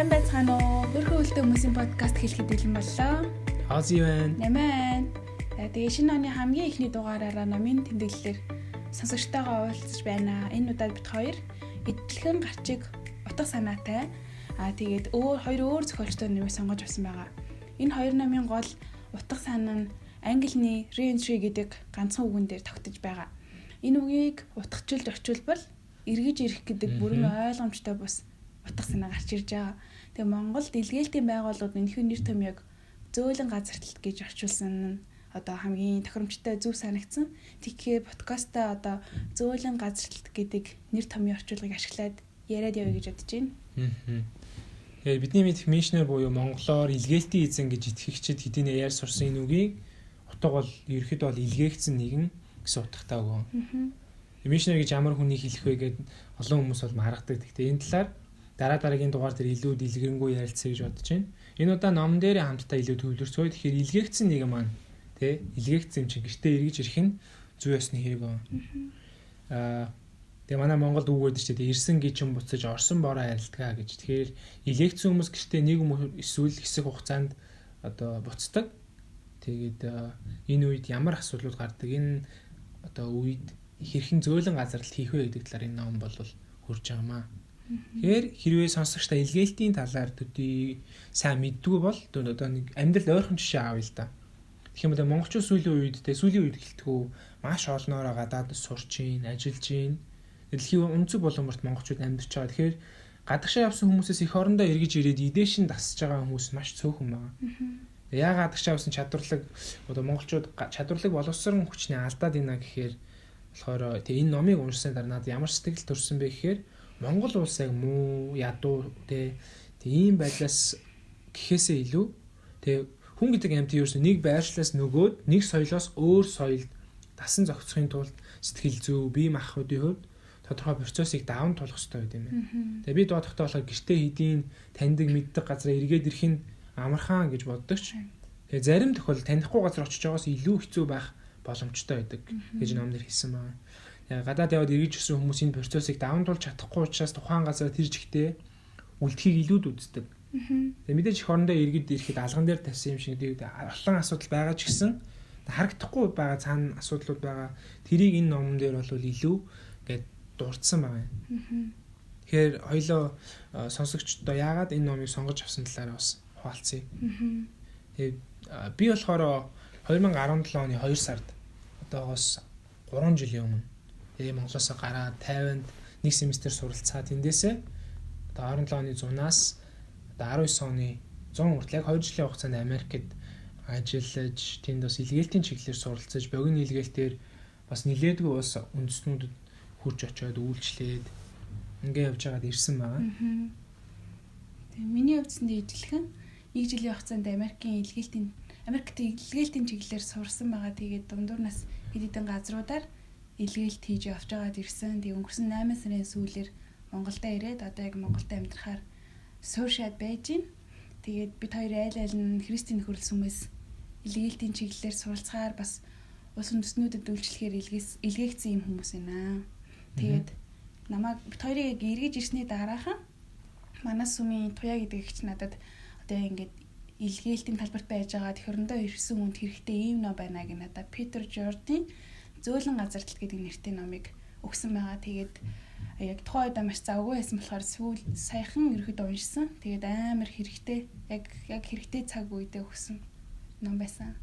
Сайн байцгаана уу? Бүрхүү үлдээ хүмүүсийн подкаст хэлэхэд бэлэн боллоо. Хаази байна. Нэмэн. Тэгээ шинэ оны хамгийн ихний дугаараараа номын тэмдэглэлээр сонсогчтойгоо уулзаж байна. Энэ удаад бид хоёр эдлхэн гарчиг утга санаатай. Тэгээд хоёр өөр зохиолчтой нэмийг сонгож авсан байгаа. Энэ хоёр номын гол утга санаа нь англиний re-entry гэдэг ганцхан үгэн дээр тогтож байгаа. Энэ үгийг утгачлж орчуулбал эргэж ирэх гэдэг бүрэн ойлгомжтой бус утга санаа гарч ирж байгаа. Тэгээ Монголд илгээлтийн байгууллагууд энэхүү нэр томьёог зөөлөн газарталт гэж орчуулсан нь одоо хамгийн тохиромжтой зөв санагдсан. Тэгэхээр подкастаа одоо зөөлөн газарталт гэдэг нэр томьёо орчуулгыг ашиглаад яриад явъя гэж бодож байна. Тэгээ бидний мэдх мишнер буюу монголоор илгээлтийн эзэн гэж итгэгчид хэдийн яар сурсан энэ үгийг утга бол ерөөхдөө бол илгээгдсэн нэгэн гэсэн утгатай үг. Мишнер гэж ямар хүнийг хэлэх вэ гэд олон хүмүүс бол маргадаг. Гэхдээ энэ талаар дараагийн дугаар дээр илүү дэлгэрэнгүй ярилцъя гэж бодож байна. Энэ удаа номон дээр хамтдаа илүү төвлөрцгөө. Тэгэхээр илгээгдсэн нэг маань тий илгээгдсэн юм чинь гэртээ эргэж ирэх нь зүй ёсны хэрэг байна. Тэгээ манай Монголд үг өгдөг ч тий ирсэн гэж юм буцаж орсон бороо харилтгаа гэж. Тэгэхээр илгээгдсэн хүмүүс гэртээ нэг эсвэл хэсэг хугацаанд одоо буцдаг. Тэгээд энэ үед ямар асуудлууд гардаг? Энэ одоо үед хэрхэн зөөлөн газарлалт хийх вэ гэдэг талаар энэ ном бол хурж байгаамаа. Тэгэхээр хэрвээ сонсогчдаа илгээлтийн талаар төдий сайн мэддгүй бол одоо нэг амьдрал ойрхон жишээ аавь л да. Тэгэх юм бол монголчууд сүүлийн үед гэлтгүү маш олноороо гадаад сурч ийн, ажиллаж ийн. Дэлхийн өнцөг боломжт монголчууд амьдарч байгаа. Тэгэхээр гадагшаа явсан хүмүүсээс их орондоо эргэж ирээд эдээшин дасж байгаа хүмүүс маш цөөхөн байна. Яагаад гадагшаа явсан чадварлаг одоо монголчууд чадварлаг боловсрон хүчний алдаад ийна гэхээр болохоор тэгээ энэ номыг уншсан дараа надад ямар сэтгэл төрсөн бэ гэхээр Монгол улс яг муу, ядуу ийм байдлаас гэхээсээ илүү хүн гэдэг амьтан ерөөс нэг байршлаас нөгөөд нэг соёлоос өөр соёлд дасан зохицохын тулд сэтгэл зүй, бие махбодын хувьд тодорхой процессыг даван туулах хэрэгтэй байт юм байна. Тэгээ би доодохтой болохоор гэртээ хэдийн таньдаг мэддэг газараа эргээд ирэх нь амархан гэж боддогч. Тэгээ зарим тохиолдолд танихгүй газар очиж байгаас илүү хэцүү байх боломжтой байдаг гэж номнэр хэлсэн байна. Гадаад яваад эргэж ирсэн хүмүүс энэ процессыг даван туулж чадахгүй учраас тухайн газар тэр жигтэй үлдэхийг илүүд үздэг. Тэгээ мэдээж их орондоо эргэж ирэхэд алган дээр тавьсан юм шиг олон асуудал байгаа ч гэсэн харагдахгүй байгаа цаана асуудлууд байгаа. Тэрийг энэ номон дээр бол илүү гээд дурдсан байгаа юм. Тэгэхээр хоёлоо сонсогчдоо яагаад энэ номыг сонгож авсан талаараа бас хуваалцъя. Тэгээ би болохоор 2017 оны 2 сард одоогоос 3 жилийн өмнө тэгээ Монголоос гараад Тайванд нэг семестр суралцаад тэндээсээ одоо 17 оны 100-аас одоо 19 оны 100 хүртэл яг 2 жилийн хугацаанд Америкт ажиллаж тэнд бас илгээлтийн чиглэлээр суралцаж богино илгээлтээр бас нилээдгүй бас үндэстнүүдэд хурж очиод үйлчлээд ингээ явж байгаад ирсэн байгаа. Тэгээ миний хувьд эдлхэн нэг жилийн хугацаанд Америкт илгээлтийн чиглэлээр сурсан байгаа. Тэгээд дундуур нас хэд хэдэн газруудаар илгээлт хийж явж байгаад ирсэн. Тэгээ өнгөрсөн 8 сарын сүүлээр Монголдо ирээд одоо яг Монголд амьдрахаар сууршаад байж байна. Тэгээд бид хоёр айл нь Христийн нөхөрлөсөн хүмүүс илгээлтийн чиглэлээр суралцахаар бас ус үндэстнүүдэд үйлчлэхээр илгээгдсэн юм хүмүүс байна. Тэгээд намайг бид хоёрыг эргэж ирсний дараахан манай сүмийн туяа гэдэг ихч надад одоо ингээд илгээлтийн талбарт байж байгаа төхөөрөндөө ирсэн хүнд хэрэгтэй ийм ном байна гэх надад Питер Жордын зөөлөн газарлалт гэдэг нэртэй номыг өгсөн байгаа. Тэгээд яг тухайн үед маш завгүй байсан болохоор саяхан ерөөхдөө уншсан. Тэгээд амар хэрэгтэй яг хэрэгтэй цаг үедээ өгсөн ном байсан.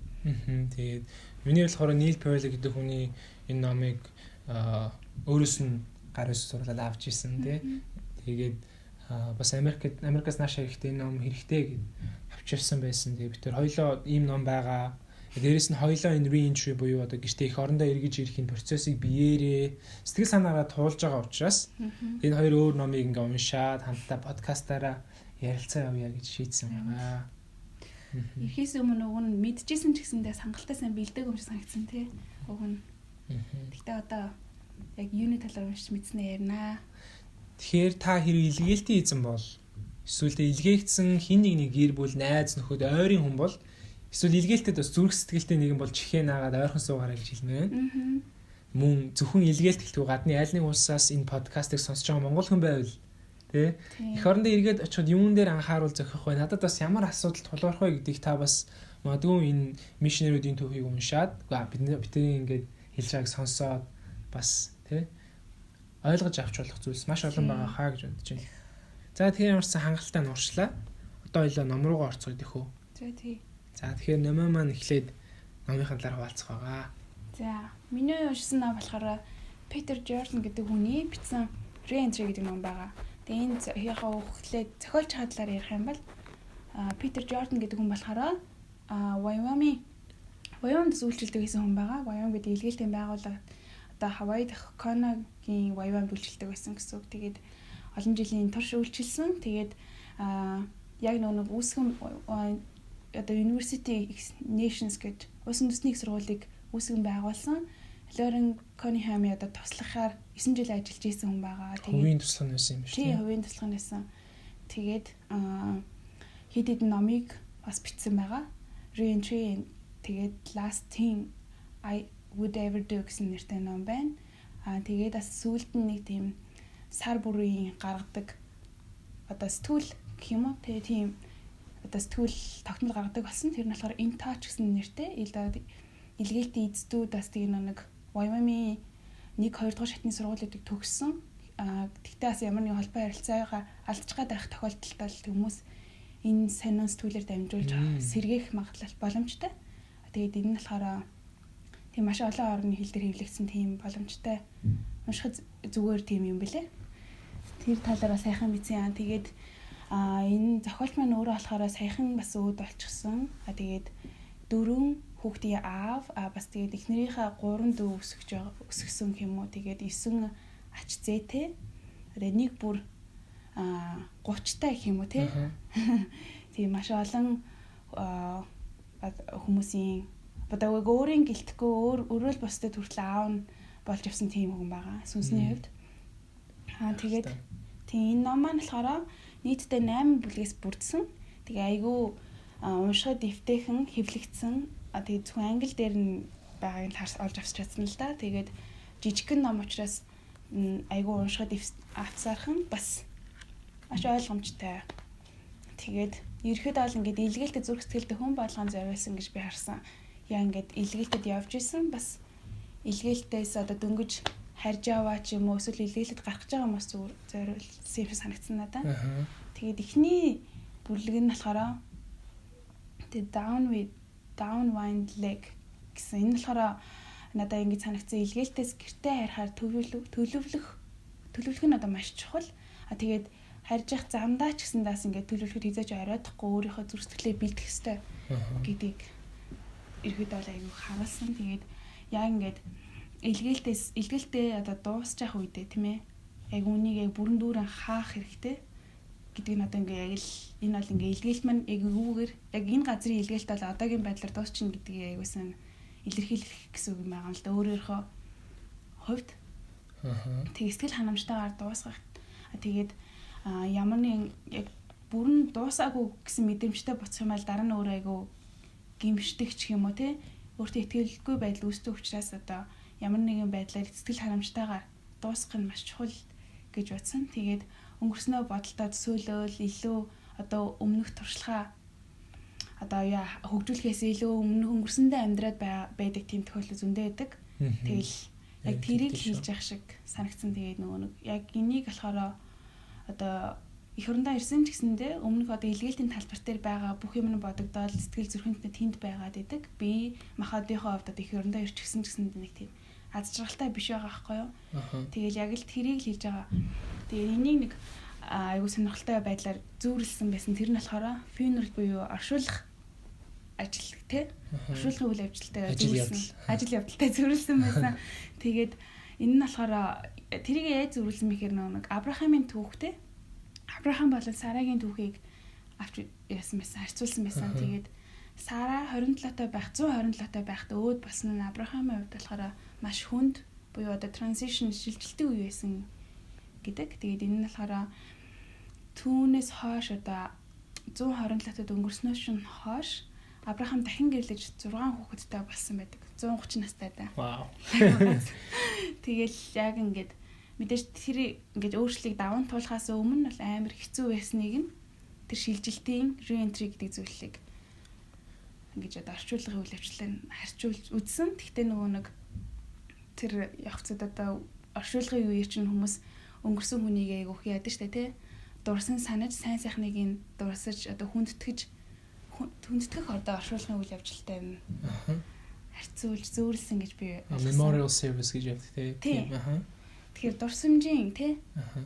Тэгээд миний болохоор Нил Пойл гэдэг хүний энэ номыг өөрөөс нь гараас сурлаад авч ирсэн тий. Тэгээд бас Америкаас нааш хэрэгтэй ном хэрэгтэй гэж авчирсан байсан. Тэгээ бид тэр хоёлоо ийм ном байгаа. Дээрээс нь хоёлоо энэ re-entry буюу одоо гэртээ их орондоо эргэж ирэхин процессыг биеэрээ сэтгэл санаагаа туулж байгаа учраас энэ хоёр өөр номыг ингээ уншаад хамтдаа подкастаараа ярилцаа явъя гэж шийдсэн байгаа. Эхээс өмнө уг нь мэдчихсэн ч гэсэндээ сангалтай сайн бэлдэг юм шиг санагдсан тий. Уг нь. Гэхдээ одоо яг юуны талаар уншиж мэдснээр ярина. Тэгэхээр та хэрэг илгээлтийн эзэн бол эсвэл илгээгдсэн хин нэг гэр бүл найз нөхөд ойрын хүн бол эсвэл илгээлтэд бас зүрх сэтгэлтэй нэгэн бол чихээ наагаад ойрхон суугаарай гэж хэлмээр байна. Мөн зөвхөн илгээлтэлтгүй гадны аль нэг улсаас энэ подкастыг сонсож байгаа монгол хүн байвал Тэ. Эх орондоо эргээд очиод юун дээр анхааруул зохих вэ? Надад бас ямар асуудал тулгарх вэ гэдгийг та бас магадгүй энэ мишнерүүдийн төвхийг уншаад бидний ингээд хэлж байгааг сонсоод бас тэ ойлгож авч болох зүйлс маш олон байгаа хаа гэж бодож байна. За тэгэхээр ямарсан хангалттай нуурчлаа. Одоо хоёлоо ном руугаа орцгоё тэхүү. За тий. За тэгэхээр номоо маань эхлээд номынхаа талаар хуваалцах байгаа. За миний уншсан ном болохоор Питер Джордан гэдэг хүний бичсэн Re-entry гэдэг ном байгаа. Тэгээ энэ яг хөвхлээд зохиолч хадлаар ярих юм бол Питер Джордан гэдэг хүн болохоор Wyoming зөвлөлтөд хийсэн хүн байгаа. Wyoming гэдэг илгээлтийн байгууллага одоо Hawaii дахь Konaгийн Wyoming бүлжилдэг байсан гэсэн үг. Тэгээд олон жилийн турш үйлчилсэн. Тэгээд яг нэг үүсгэн одоо University Nations гэдэг улс үндэсний их сургуулийг үүсгэн байгуулсан. Lauren Cunningham-ийн одоо туслахаар 9 жил ажиллаж исэн хүн байгаа. Тэгээд хувийн туслах нь байсан юм шүү дээ. Тийм, хувийн туслах нь байсан. Тэгээд хэд хэдэн номыг бас бичсэн байгаа. Re-entry тэгээд Last Thing I Would Ever Do гэсэн нэртэй ном байна. Тэгээд бас сүүлд нь нэг тийм сар бүрийн гаргадаг одоо сэтгүүл гэх юм уу? Тэгээд тийм одоо сэтгүүл тогтмол гаргадаг болсон. Тэр нь болохоор In Touch гэсэн нэртэй. Илгээлтийн эцдүүд бас тийм нэг Wyoming 1-2 дугаар шатны сургуулиудыг төгссөн. Тэгтээ бас ямар нэгэн холбоо харилцаагаа алдчих гад байх тохиолдолд хүмүүс энэ сонин сэтгүүлээр дамжуулж сэргээх магадлал боломжтой. Тэгээд энэ нь болохоор тийм маш олон орны хэл дээр хэвлэгдсэн тийм боломжтой. Уншихад зүгээр тийм юм бэлээ. Тэр талаараа сайхан бичсэн. Тэгээд энэ зохиолч маань өөрөө болохоор сайхан бас өөд болчихсон. Тэгээд 4 хүүхдийн аав бас тэгээд эхнэрийнхээ 3 дүү өсгсөн юм уу. Тэгээд 9 ач зээтэй. Тэгээд нэг бүр 30-тай гэх юм уу те. Тийм маш олон хүмүүсийн одоо өөрийн гэлтэхгүй өөрөө л бусдад хүртэл аав нь болж явсан тийм хүн байгаа. Сүнсний хувьд. Тэгээд тийм энэ ном маань болохоор нийтдээ 8 бүлгээс бүрдсэн. Тэгээ айгүй уншихад дэвтэйхэн хэвлэгдсэн. Тэгээд зөвхөн англи дээр нь байгааг олж авч чадсан л да. Тэгээд жижигхэн ном учраас айгүй уншихад авцаархан бас маш ойлгомжтой. Тэгээд ерөөхдөө бол ингээд илгээлтэд зүрх сэтгэлтэй хүн болгон зориулсан гэж би харсан. Яа ингээд илгээлтэд явж исэн бас илгээлтээс одоо дөнгөж харж аваа ч юм уу эсвэл илгээлтэд гарах гэж байгаа хүмүүс зориулсан юм санагдсан надад. Тэгээд эхний бүлэг нь болохоор The Downwind Leg гэсэн. Энэ болохоор надад ингэж санагдсан илгээлтээс гэртээ харихаар төлөвлөх нь одоо маш чухал. Тэгээд харж явах замдаа ч гэсэн даас ингээд төлөвлөхөд хизээж ороодохгүй өөрийнхөө зүрх сэтгэлээ бэлдэх хэрэгтэй гэдгийг ерөөдөө бол аягүй харуулсан. Тэгээд яг ингээд илгээлтээ одоо дуусч явах үедээ тийм ээ. Яг үнийг яг бүрэн дүүрэн хаах хэрэгтэй гэдэг нь одоо ингээд яг л энэ бол ингээд илгээлт маань яг үүгээр яг энэ газрын илгээлт бол одоогийн байдлаар дуусчихна гэдгийг аягуулсан илэрхийлэх гэсэн үг юм байгаа л да өөрийнхөө хувьд. Тэг сэтгэл ханамжтайгаар дуусгах. Тэгээд ямар нэгэн яг бүрэн дуусаагүй гэсэн мэдрэмжтэй буцах юм бол дараа нь өөрөө айгу гимшдэг ч юм уу те өөртөө итгэлгүй байдал үүсдэг учраас одоо ямар нэгэн байдлаар сэтгэл ханамжтайгаар дуусгах нь маш чухал гэж бодсон. Тэгээд өнгөрснөө бодолтой төсөөлөл илүү одоо өмнөх туршлагаа одоо хөгжүүлэхээс илүү өнгөрсөндөө амьдраад байдаг тийм тохиолдол зөндөө байдаг. Тэгэл яг тэрийг хийж явах шиг санагдсан. Тэгээд нөгөө нэг яг энийг болохоор одоо эх орондоо ирсэн ч гэсэндээ өмнөх одоо илгээлтийн талбар дээр байгаа бүх юм нь бодогдоод сэтгэл зүрхэнтэй тэнд байгаад идэг. Би махадынхоо хувьд одоо эх орондоо ирч гисэн ч гэсэнд нэг тийм аз жаргалтай биш байгаа байхгүй юу. Тэгэл яг л тэрийг хийж байгаа. Тэгээд энийг нэг айгуу сонирхолтой байдлаар зүүрлсэн байсан. Тэр нь болохоор funeral буюу оршуулах ажил те. Оршуулгын үйл ажиллагатай ажил явдалтай зүүрлсэн байсан. Тэгээд энэ нь болохоор тэрийг яаж зүүрлсэн мэхээр нэг Абрахамын түүхтэй. Абрахам болон Сарагийн түүхийг авч яасан байсан, харьцуулсан байсан. Тэгээд Сара 27-той байх, 127-той байхдаа өөд болсон нь Абрахамын хувьд болохоор маш хүнд буюу одоо transition шилжилтийн үе байсан гэдэг. Тэгээд энэ нь болохоор түүнээс хойш одоо 127-тод өнгөрснөөс нь хойш Абрахам дахин гэрлэж 6 хүүхэдтэй болсон байдаг. 130 настай да. Вау. Тэгэл яг ингээд мэдээж тэр ингээд өөрчлөлийг даван туулахаас өмнө бол амар хэцүү байсныг нь тэр шилжилтийн re-entry гэдэг зүйлийг ингэж одоо орчуулгын үйл явдлыг харьцуулж үзсэн. Гэхдээ нөгөө нэг тэр явцад одоо орчуулгын үеэр чинь хүмүүс өнгөрсөн хүнийг айгүйх яадаг штэ тий. Дурсан санаж сайн сайхныг нь дурсаж одоо хүндэтгэх одоо орчуулгын үйл явдалтай юм. Харьцуулж зөөрлсөн гэж би memorial service гэж яддаг тий. Тэгэхээр дурсамжийн тий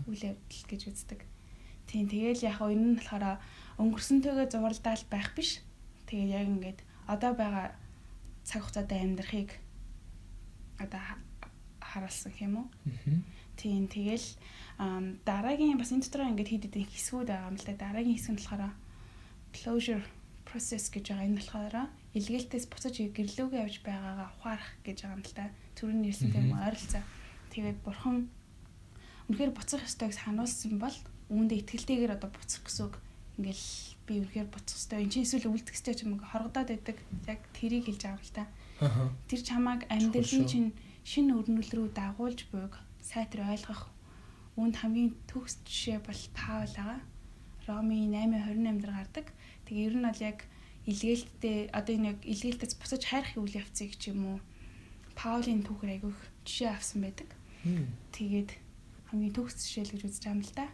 үйл явдал гэж үздэг. Тийм тэгэл яг энэ нь болохоор өнгөрсөнтэйгээ зуралдаал байх биш. Тэгээд яг ингээд одоо байгаа цаг хугацаатай амьдрахыг одоо харуулсан юм уу? Тийм тэгэл дараагийн бас энэ дотор ингээд хэд хэдэн хэсгүүд байгаа юм л да. Дараагийн хэсэг нь болохоор closure process гэж байгаа. Энэ болохоор илгээлтээс буцаж гэрлүүгээ явж байгаагаа ухаарах гэж байгаа юм л да. Түрүүний хэлсэн тийм ойролцоо. Тэгээд бурхан үнэхээр буцах ёстойг сануулсан бол үүндээ итгэлтэйгээр одоо буцах гэсэн үг. Ингээл би үнэхээр буцах ёстой. Энд чинь эсвэл үлдэх ёстой ч юм уу хоргодоод байдаг. Яг тэрийг хэлж байгаа юм л та. Тэр чамааг амьдралын чинь шинэ өрнөл рүү дагуулж буйг сайтар ойлгох үүнд хамгийн төгс жишээ бол Паул байгаа. Роми 8:28 дээр гардаг. Тэгээ ер нь бол яг илгээлттэй одоо энэ яг илгээлтээс буцаж хайрах үйл явцыг ч юм уу Паулийн түүхээр айгүйх жишээ авсан байдаг. Тэгээд хамгийн төгс жишээл гэж үзэж байгаа юм л да.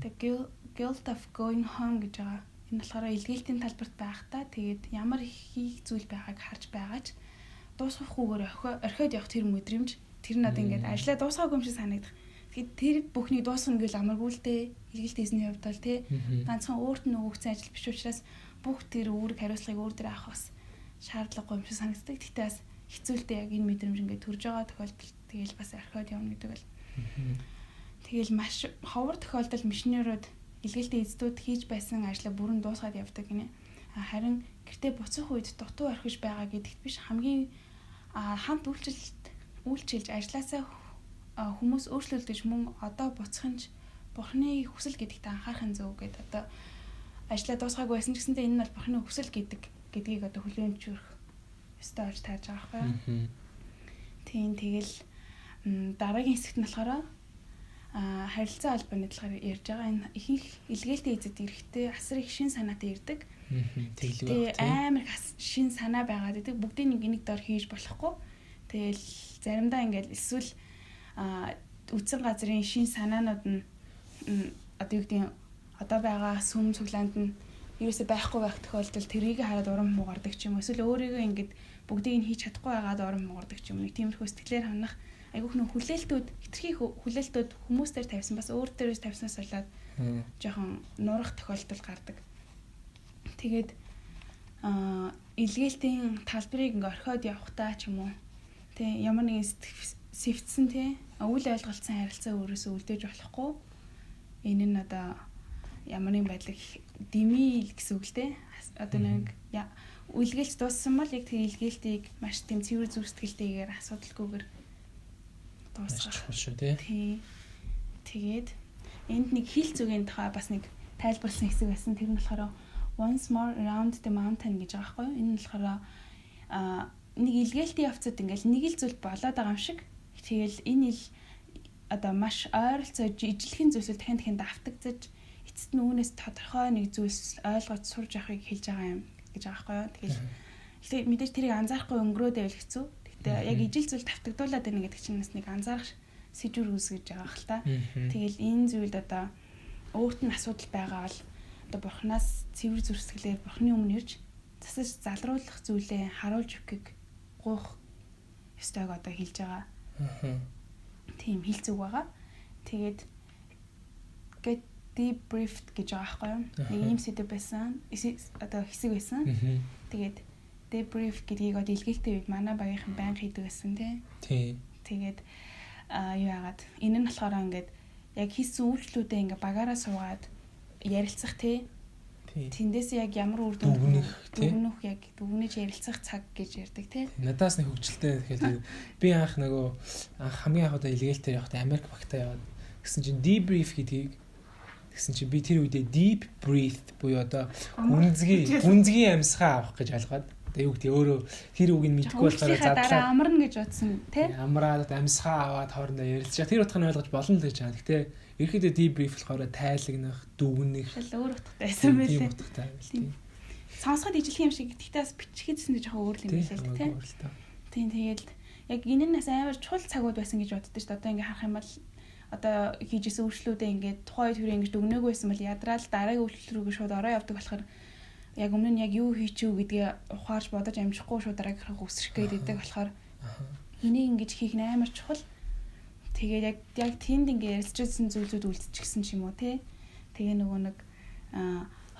Тэгээ guilt of going home гэж байгаа. Энэ болохоор илгээлтийн талбарт байхдаа тэгээд ямар хийх зүйл байгааг харж байгаач дуусгахгүйгээр орхиод явах тэр мэдрэмж тэр нь одоо ингээд ажиллаа дуусгаагүй юм шиг санагдах. Тэгээд тэр бүхнийг дуусгах гэж амаргүй л дээ. Илгээлт хийсний хувьд бол тий ганцхан өөрт нь өгсөн ажил биш учраас бүх тэр үүрэг хариуцлагыг өөр дээр авах бас шаардлагагүй юм шиг санагддаг. Гэхдээ бас хэцүүлдэ яг энэ мэдрэмж ингээд төрж байгаа тохиолдолд тэгэл бас орхиод явна гэдэг бол. Тэгэл маш ховор тохиолдолд мишнерүүд илгээлтийн эздүүд хийж байсан ажлаа бүрэн дуусгаад явдаг гинэ. Харин гэртээ буцах үед дутуу орхиж байгаа гэдэгт биш хамгийн хамт үйлчилж ажилласаа хүмүүс өөрчлөлдөж мөн одоо буцахын ч бурхны хүсэл гэдэгт анхаарахын зөв гэдэг одоо ажлаа дуусгаагүй байсан ч гэсэндээ энэ нь бол бурхны хүсэл гэдгийг одоо хүлээн зөвшөөрөх ёстой болж тааж байгаа байхгүй юу. Тийм тэгэл дараагийн хэсэгт нь болохоор харилцаа албаны талаар ярьж байгаа. Энэ ихэнх илгээлтийн эзэд эрэхтэй асар их шин санаатай ирдэг. Тэгээ амар шин санаа байгаад байдаг. Бүгдийг нэг дор хийж болохгүй. Тэгэл заримдаа ингээд эсвэл үдсэн газрын шин санаанууд нь одоо юу гэдэг одоо байгаа сүм цуглаанд нь ерөөсөй байхгүй байх тохиолдолд тэрийг хараад урам муугардаг ч юм уу. Эсвэл өөрийгөө ингээд бүгдийг нь хийж чадахгүй байгаад урам муугардаг ч юм уу. Тиймэрхүү сэтгэлээр ханах айгүйх нөх хүлээлтүүд хитрхи хүлээлтүүд хүмүүс дээр тавьсан бас өөр дээрээс тавьснаас болоод жоохон нурах тохиолдол гардаг. Тэгээд илгээлтийн талбарыг ингээ орхиод явахтаа ч юм уу тий ямар нэгэн сэвтсэн тий үл ойлголцсон харилцаа өөрөөсөө үлдээж болохгүй. Энэ нь одоо ямар нэгэн байдлыг дэмий гэсэн үг л тий. Одоо нэг үлгээлт дууссан бол яг тэр илгээлтийг маш тийм цэвэр зүр сэтгэлтэйгээр асуудалгүйгээр дуусгах шүү тий. Тэгээд энд нэг хил зүгийн тухай бас нэг тайлбарласан хэсэг байсан. Тэр нь болохоор once more around the mountain гэж байгаа байхгүй юу? Энэ нь болохоор нэг илгээлтийн явцад ингээл нэг л зүйл болоод байгаа юм шиг. Тэгэл энэ ил одоо маш ойролцоо ижлэхэн зүйлсэл дахин давтагдаж эцэст нь үүнээс тодорхой нэг зүйлс ойлгож сурж явахыг хэлж байгаа юм гэж байгаа байхгүй юу? Тэгэл мэдээж тэрийг анзаарахгүй өнгөрөөд байвал хэцүү. Яг ижил зүйл давтагдуулаад байна гэдэг чинь нэг анзаарах сэжүр үүсгэж байгаа хэл та. Тэгэл энэ зүйлд одоо өөрт нь асуудал байгаа бол одоо бурхнаас цэвэр зүрсгэлээр бурхны өмнө ирж засаж залруулах зүйлээ харуулж өгөхийг гуйх ёстойг одоо хэлж байгаа. Тийм хэл зүг байгаа. Тэгээд get debriefed гэж байгаа байхгүй юу? Нэг юм сэдв байсан. Одоо хэсэг байсан. Тэгээд debrief гэдгийг одоо илгээлттэй үед манай багийнхан байнга хийдэг байсан тий. Тэгээд юу яагаад энэ нь болохоор ингээд яг хийсэн үйлчлүүдээ ингээд багаараа суугаад ярилцах тий. Тэндээс яг ямар үр дүнөх яг дүгнэж ярилцах цаг гэж ярьдаг тий. Надаас нэг хөвгчлээ тэгэхээр би анх хамгийн анх удаа илгээлтээр явахдаа Америк багтаа яваад гэсэн чинь debrief гэдгийг тэгсэн чинь би тэр үедээ deep breath буюу одоо гүнзгий амьсгаа авах гэж ойлгоод Одоо юу гэдэг өөрөө тэр үгийг мэдэхгүй болохоор дараа амарна гэж бодсон тий. Амраад амьсгаа аваад хоорондоо ярилцгаа. Тэр утгыг ойлгож болно л гэж байгаа. Гэхдээ ерөөхдөө дебриф болохоор тайлагнах, дүгнэх өөр утгатай байсан байлээ. Тийм утгатай байл. Сонсоход ижлэх юм шиг гэхдээ бас бичгээдсэн гэж жоохон өөр юм байлээ тий. Тийм тэгээд яг энэ нь бас амар чухал цагууд байсан гэж боддоо шүү дээ. Одоо ингээ харах юм бол одоо хийжсэн үйлчлүүдээ ингээд тухайн үед ингэж дүгнээгүй байсан бол ядраал дараагийн үйлчлэл рүүгээ шууд ороо явдаг болохоор яг өмнө нь яг юу хийчихв гэдгийг ухаарж бодож амжихгүй шууд дараагийнхаа үсрэх гэдэг болохоор энийг ингэж хийх нь амар чухал. Тэгээд яг тэнд ингээ ярилцчихсан зүйлүүд үлдчихсэн ч юм уу тий. Тэгээ нөгөө нэг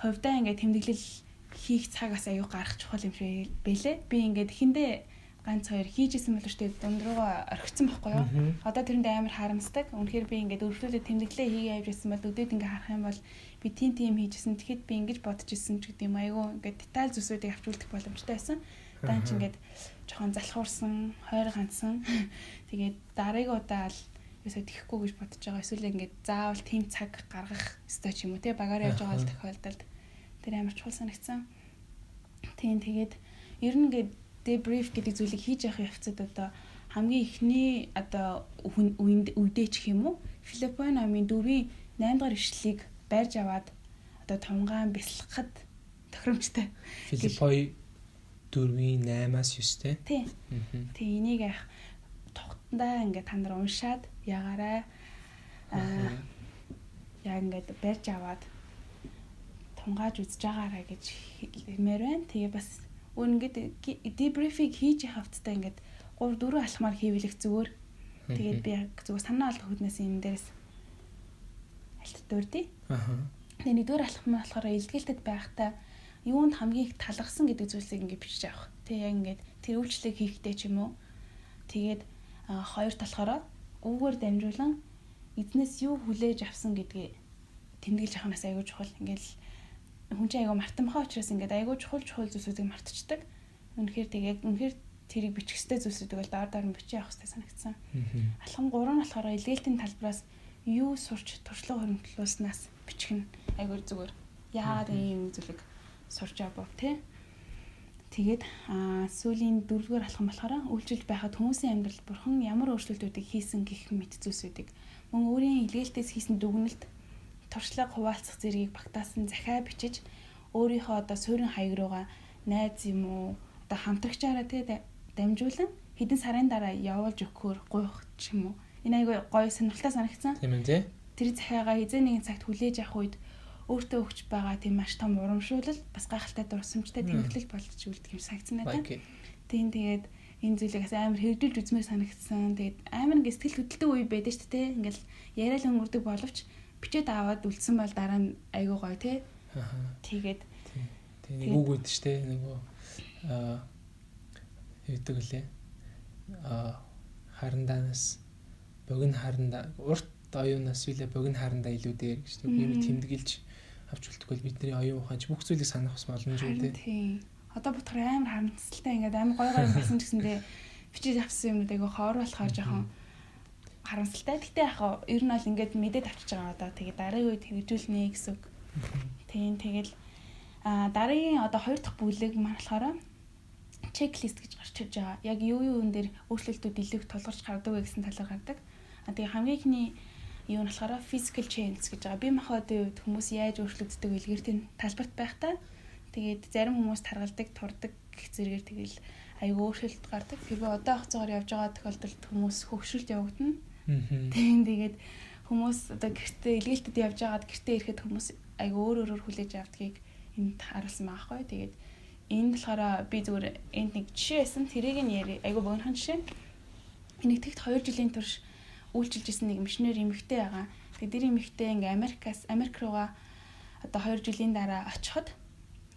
хувьдаа ингээ тэмдэглэл хийх цагаас аюу гарах чухал юм шиг бэлээ. Би ингээд эхэндээ ганц хоёр хийжсэн бол штэ дунд руугаа орхицсан байхгүй юу. Одоо тэрэнд амар харамсдаг. Үнэхээр би ингээд өргөлөөлөд тэмдэглээ хийгээ явжсэн бол өдөөд ингээ харах юм бол би тийм хийжсэн. Тэгэхэд би ингэж бодож ирсэн ч гэдэг юм айгүй ингээд деталь зүйлсүүдийг авч үлдэх боломжтой байсан. Даан ч ингээд жоохон залхуурсан, хойр ганцсан. Тэгээд дараагийн удаа л ерөөсөө тэхгүй гэж бодож байгаа. Эсвэл ингээд заавал тийм цаг гаргах ёстой ч юм уу те багаар явж байгаа л тохиолдолд тэр амар чухал санагдсан. Тийм тэгээд ер нь ингээд debrief гэдэг зүйлийг хийж явах явцад одоо хамгийн ихний одоо үедээ ч юм уу Филиппо намын 4-ийн 8 дахь ишлэлийг барьж аваад одоо тунгаан бясалгахад тохиромжтой. Филиппо 4-ийн 8-аас 9 те. Тий. Тэг энийг яг тогтондоо ингээд та нар уншаад ягаарай. Яг ингээд барьж аваад тунгааж үзэж байгаарай гэж хэлмээр байна. Тэгээ бас ингээд debrief-ийг хийж хавцтай ингээд 3 4 алхмаар хийвэлэх зүгээр. Тэгээд би яг зүгээр санаа олох хөднөөс энэ дээрс альт дурдъя. Тэгээ нэгдүгээр алхам болохоор илгээлтэд байхдаа юунд хамгийн их талархсан гэдэг зүйлсийг ингээд бичиж авах. Тэгээ яг ингээд тэр үйлчлэг хийхдээ ч юм уу. Тэгээд хоёр талаараа үүгээр дамжуулан эзнээс юу хүлээж авсан гэдгийг тэмдэглэж авах нас аягүй чухал. Ингээд хүн чинь аягүй мартан бахаа учраас ингээд аягүй чухал зүйлсүүдийг мартчихдаг. Үнэхээр тэрийг бичих хэвээр зүйлсүүдийг бол доор нь бичиж явах хэвээр санагдсан. Алхам 3 нь болохоор илгээлтийн талбараас юу сурч туршлага хөрөнгөлүүлснээс бичих нь аягүй зүгээр. Яагаад ийм зүйлийг сурч авав те. Тэгээд сүүлийн 4-р алхам болохоор үйлчлэл байхад хүмүүсийн амьдралд бурхан ямар өөрчлөлтүүдийг хийсэн гэх мэт зүйлсүүдийг мөн өөрийн илгээлтээс хийсэн дүгнэлт туршлага хуваалцах зэргийг багтаасан захиа бичиж өөрийнхөө одоо суурин хаяг руугаа найз юм уу одоо хамтрагчаараа тэгээ дамжуулан хэдэн сарын дараа явуулж өгөхөөр гуйх ч юм уу. Энэ айгүй гоё сонирхолтой санагдсан. Тийм ээ тий. Тэр захиагаа эзэн нэгэн цагт хүлээж авах үед өөртөө өгч байгаа тийм маш том урамшуулал бас гайхалтай дурсамжтай тэмдэглэл болж үлдэх юм санагдсан надад. Тийм тэгээд энэ зүйлийг бас амар хэрэгжүүлж үзмээр санагдсан. Тэгээд амар ингэ сэтгэл хөдлөлтөө үе байдаг шүү дээ. Ингээл яриад өнгөрдөг боловч бичээд аваад үлдсэн бол дараа нь айгүй гоё тий. Тэгээд нэг үг үүд шүү дээ. Нөгөө хэвдэг үлээ. Харандаанаас богино харандаа урт оюунаас үлээ богино харандаа илүү дээр гэж тийм тэмдэглэж авч үлдэхгүй бидний оюун ухаанч бүх зүйлийг санах бас боломжтой тий. Тийм. Одоо бодохоор амар харамсалтай ингээд амар гоё байсан ч гэсэндээ бичиж авсан юмнууд айгүй хоор болохоор жоохон харамсалтай. Гэтэ яг ер нь бол ингээд мэдээд авчиж байгаа одоо тэгээд дараагийн үед хэрэгжүүлнэ гэсэн үг. Тийм тэгэл дараагийн одоо 2 дахь бүлэг маань болохоор чеклист гэж гарч ирж байгаа. Яг юу юун дээр өөрчлөлтүүд илүү тулгарч гардаг вэ гэсэн талаар гардаг. Тэгээ хамгийн ихний юу нь болохоор physical change гэж байгаа. Бие махбодын үед хүмүүс яаж өөрчлөгддөг вэ гэртийн талбарт байхдаа тэгээд зарим хүмүүс таргалдаг, турдаг гэх зэрэгээр тэгэл аюу өөрчлөлт гардаг. Би одоо хугацаагаар явж байгаа тохиолдолд хүмүүс хөвгшүүлж явагдана. Тэгээд хүмүүс одоо гэртээ илгээлтэд явж байгаад гэртээ ирэхэд хүмүүс аюу өөр хүлээж авдгийг энд харуулсан байгаа хгүй. Тэгээд энэ болохоор би зүгээр энд нэг жишээ байсан. Тэрийг нь яри аюу богинохон жишээ. Нэгтгэгт 2 жилийн турш үйлчилж исэн нэг мишнер эмэгтэй байгаа. Тэгээд тэр эмэгтэй ингээ Америк руугаа одоо 2 жилийн дараа очиход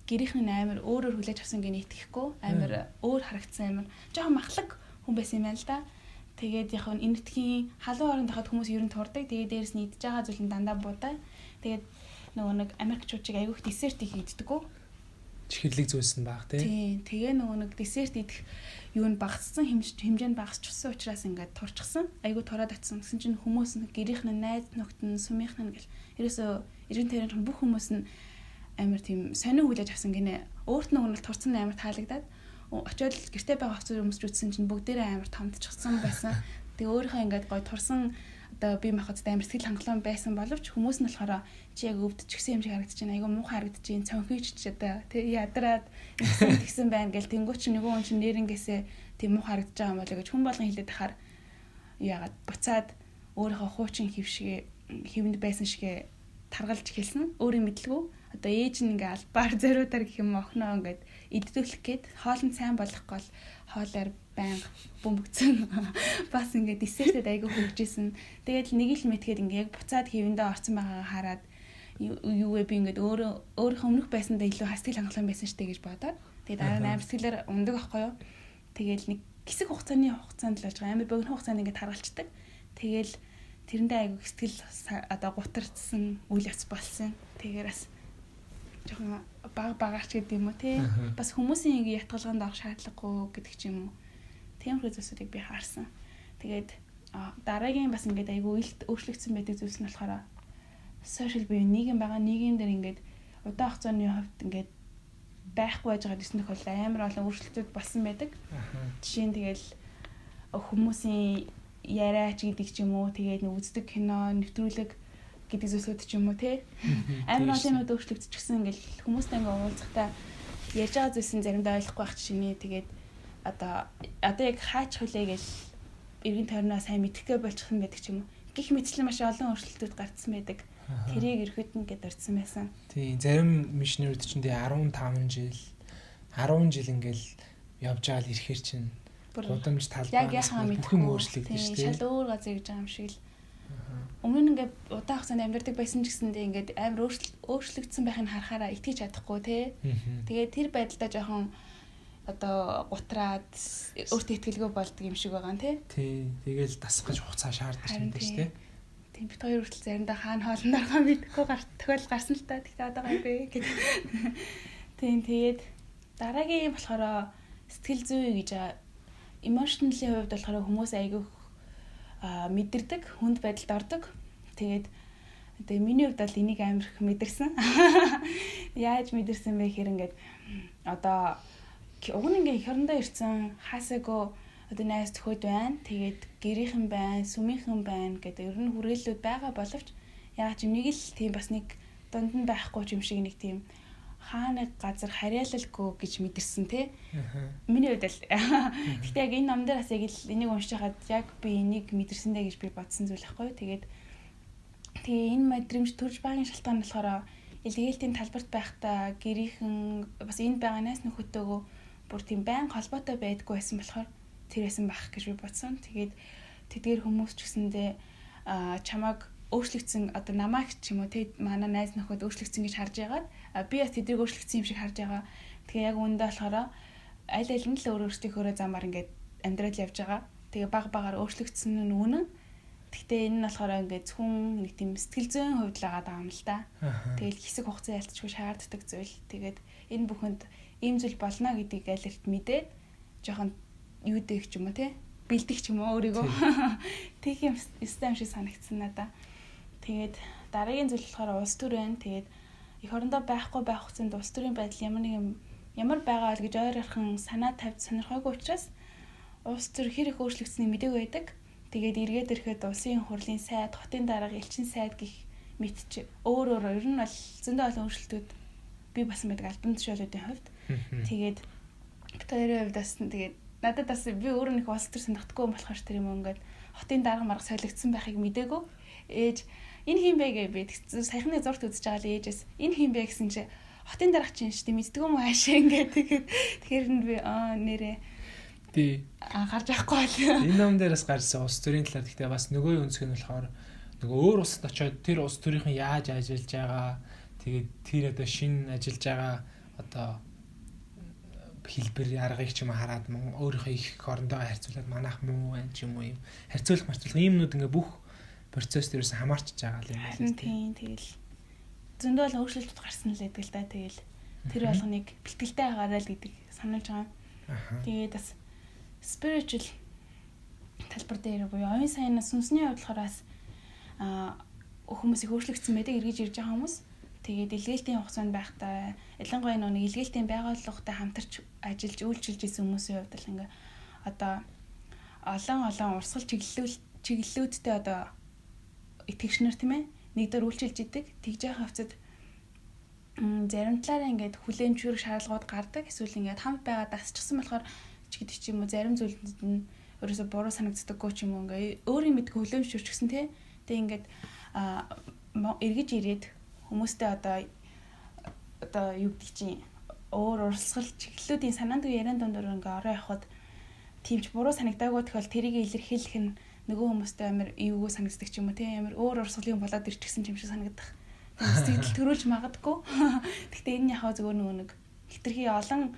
гэрийнх нь амар өөрөөр хүлээж авсан гээ нийтгэхгүй амар өөр харагдсан амар жоохон махлаг хүн байсан юм байна л да. Тэгээд яг нь энэтхийн халуун оронд хахад хүмүүс ер нь турдаг. Тэгээд дээрэс нь идж байгаа зүйл нь дандаа будаа. Тэгээд нөгөө нэг Америкчууд чиг айгүйх десерт их иддэггүй. Чихэрлэг зүйлс нь баг тий. Тэгээ нөгөө нэг десерт идэх юу нь багассан хэмжээнд багасчихсан учраас ингээд турчсан. Айгүй тураад очсон. Гэсэн чинь хүмүүс нь гэрийнх нь найз нөхд нь сумынх нь гэл ерөөсөө 90 тэрэн бүх хүмүүс нь амар тийм сонир хүлээж авсан гинэ. Өөрт нь нөгөө турцсан амар таалагдаад очиод гэртээ байгаа хувцас өмсч үтсэн чинь бүгдээрээ амар томдчихсан байсан. Тэгээ өөрийнхөө ингээд гой турсан одоо бие махбодтой амар сэтгэл хангалуун байсан боловч хүмүүс нь болохоор чи яг өвдчихсэн юм шиг харагдаж байна. Айгу муухай харагдаж байна. Цонхийч ч одоо тэг ядраад тэгсэн байна гэл тэнгуү чи нөгөө хүн чинь нэрнгээсээ тийм муухай харагдаж байгаа юм болоо гэж хүн болгон хэлээд тахаар яагаад буцаад өөрийнхөө хуучин хэвэнд байсан шигэ таргалж хэлсэн. Өөрийн мэдлгүй одоо ээж нь ингээ албаар зориудаар гэх юм охиноо ингээд иддүүлэх гээд хоолнд сайн болохгүй бол хоолоор байнга бөмбөгцөн бас ингээд десертэд айгүй хөвжсэн. Тэгээд нэг л мэтгээд ингээ яг буцаад хэвэндээ орсон байгаагаа хараад юу вэ би ингээд өөрийнхөө өмнөх байсандаа илүү хастгэл хангалуун байсан штэ гэж бодоод тэгээд дараа нь амар сэтгэлээр ундаг ахгүй юу. Тэгээл нэг хэсэг хугацаанд л болж байгаа амар богино хугацаанд ингээд таргалцдаг. Тэгээл тэрэндээ айгүй сэтгэл одоо гутарцсан үйл явц болсон. Тэгэхээр бас жоохон багаарч гэдэг юм уу те. Бас хүмүүсийн ингээ ятгалгаанд орох шаардлагагүй гэдэг ч юм уу. Тиймэрхүү зүйлсүүдийг би харсан. Тэгээд дараагийн бас ингээд айгүй өөрчлөгдсөн байдаг зүйлс нь болохоор сошиал буюу нийгэм байгаа нийгэм дээр ингээд удаан хугацааны хувьд ингээд байхгүй байж байгаа гэсэн тохиолдолд амар олон өөрчлөлтүүд болсон байдаг. Жишээ нь тэгэл хүмүүсийн яриач гэдэг ч юм уу тэгээд үздэг кино, нэвтрүүлэг гэдэг зүйлсүүд ч юм уу те. Амар олон өөрчлөгдчихсэн ингээд хүмүүстэй ингээд уулзахтаа ярьж байгаа зүйлсийн заримдаа ойлгохгүй байх чинь тэгээд одоо яг хаач хөлөө гэл эргэн тойрноо сайн мэдхгүй болчихсон байдаг ч юм уу. Гэх мэтчлэн маш олон өөрчлөлтүүд гарцсан байдаг. Тэрийг ерөөд нь гээд орцсон байсан. Тийм зарим мишнерүүд чинь 15 жил 10 жил ингээл явж байгаа л ирэхээр чинь гудамж талбайгаас бүх юм өөрчлөгдөж шүү дээ. Шал өөр газар гэж байгаа юм шиг л. Өмнө нь ингээд удаан хугацаанд амьдардаг байсан ч гэсэндээ ингээд амар өөрчлөгдсөн байхыг харахаараа итгэж чадахгүй те. Тэгээд тэр байдлаа жоохон одоо гутраад өөртөө итгэлгүй болдог юм шиг байгаа нэ. Тий. Тэгэл дасгаж хугацаа шаарддаг юм дээ шүү дээ. Тийм бит хоёр хүртэл заримдаа хаана хоолндороо мэдхгүй тохиол гарсан л та. Тэгтээ одоо гай бэ гэдэг. Тийм тэгээд дараагийн болохоор сэтгэл зүй гэж emotionally хувьд болохоор хүмүүс айгүй мэдэрдэг, хүнд байдалд ордог. Тэгээд одоо миний хувьд бол энийг амар их мэдэрсэн. Яаж мэдэрсэн бэ гэхээр ингээд одоо уг нь ингээ хорондоо ирсэн хаасаагүй одоо найз төхөд байна. Тэгээд гэрийнхэн байна, сүмийнхэн байна гэдэг ер нь хүрээлүүд байгаа боловч яг ч нэг л тийм бас нэг дунд нь байхгүй юм шиг нэг тийм хаана газар харьяалалгүй гэж мэдэрсэн те. Миний хувьд л гэхдээ яг энэ ном дээр бас яг л энийг уншиж хаад яг би энийг мэдэрсэндээ гэж би бодсон зүйл байхгүй. Тэгээд энэ мэдрэмж төрж байгаагийн шалтгаан нь болохоор илгээлтийн талбарт байхдаа гэрийнхэн бас энд байгаа найз нөхөдтэйгөө бүр тийм байн холбоотой байдаггүй байсан болохоор тэр байсан байх гэж би бодсон. Тэгээд тэдгээр хүмүүс ч гэсэндээ чамааг өөрчлөгдсөн одоо намайг ч юм уу те манай найз нөхөд өөрчлөгдсөн гэж харж байгаад би бас тэднийг өөрчлөгдсөн юм шиг харж байгаа. Тэгээ яг үүндээ болохоор аль аль нь л өөрсдийнхөө замаар ингээд амьдрал явж байгаа. Тэгээ баг багаар өөрчлөгдсөн нь үнэн. Гэхдээ энэ нь болохоор ингээд зөвхөн нэг тийм сэтгэл зүйн хувьд л байгаа юм л да. Тэгэл хэсэг хугацаа ялцчихгүй шаарддаг зүйл. Тэгээд энэ бүхэнд ийм зүйл болно гэдгийг аль аль мэдээд жоохон юу дэх ч юм уу те бэлдэх ч юм уу өөрийгөө тэг юм систем шиг санагдсан надаа. Тэгээд дараагийн зүйл болохоор улс төр байна. Тэгээд эх орондоо байхгүй байх хугацаанд улс төрийн байдал ямар байгаа л гэж ойрхон санаа тавьж сонирхоогүй учраас улс төр хэр их өөрчлөгдсөнийг мдэггүй байдаг. Тэгээд эргээд ирэхэд улсын хурлын сайд, хотын дарга, элчин сайд гэх мэдчих өөр ер нь бол зөндөө олон өөрчлөлтүүд бий басан байдаг албан тушаалуудын хувьд. Тэгээд бид хоёрын хувьд бас тэгээд надад бас би өөрөө нэг улс төр санагдахгүй болохоор тэр юм ингээд хотын дарга марга солигдсон байхыг мдэггүй. Ээж энэ хин бэ гэ би саяхны зурт үзэж байгаа л ээжээс энэ хин бэ гэсэн чи хотын дарга чинь шүү дээ мэддэг юм уу хаашаа ингээд тэгэхээр нь би нэрээ тий гарч явахгүй бол энэ ном дээрээс гарсан улс төрийн талаар гэхдээ бас нөгөө өнцг нь болохоор нөгөө өөр улсад очиод тэр улс төрийнхэн яаж ажиллаж байгаа тэгээд тэр одоо шинэ ажиллаж байгаа одоо хэлбэр аргыг ч юм хараад өөрийнхөө их орондоо харьцуулаад манайх муу байна ч юм уу юм харьцуулах юмнууд ингээ бүх процесс дээрээс хамаарч байгаа юм байна. Тийм тэгэл зөндөө л өөрчлөлт гарсан л байдаг л да. Тэгэл тэр болгоныг бэлтгэлтэй хагаарай л гэдэг сануулж байгаа. Тэгээд бас spiritual талбар дээр буюу оюун санаас сүнсний хувьд болохоор бас хүмүүс их өөрчлөгдсөн байдаг эргэж ирж байгаа хүмүүс. Тэгээд илгээлтийн хугацаанд байхдаа ялангуяа нэг илгээлтийн байгууллагатай хамтарч ажиллаж үйлчилж исэн хүмүүсийн хувьд л ингээ одоо олон урсгал чиглэлүүдтэй одоо итгэгч нар тийм ээ нэгдэр үйлчилж идэг. Тэгж яхах хавцад зарим талаараа ингээд хүлээмжшүүрэх шаардлагууд гардаг. Эсвэл ингээд хамт байгаа дасчихсан болохоор ч гэдэг ч юм уу зарим зүйлүүд нь өөрөөсөө буруу санагддаггүй ч юм уу ингээд өөрийн мэдгүй хүлээмжшүүрчихсэн тий. Тэг ингээд эргэж ирээд хүмүүстэй одоо юу гэдэг чинь өөр урсгал чиглэлүүдийн санаанд яриан дундуур ингээд ороо явахад тиймч буруу санагдаагүй тохиол тэрийг илэрхийлэх нь нөгөө хүмүүстэй амар эвгүй санагддаг ч юм уу тий. Амар өөр урсгалын болоод ирчихсэн юм шиг санагдах. Сэтгэл төрүүлж магадгүй. Гэхдээ энэ яхаа зөвөр нөгөө нэг хитрхи олон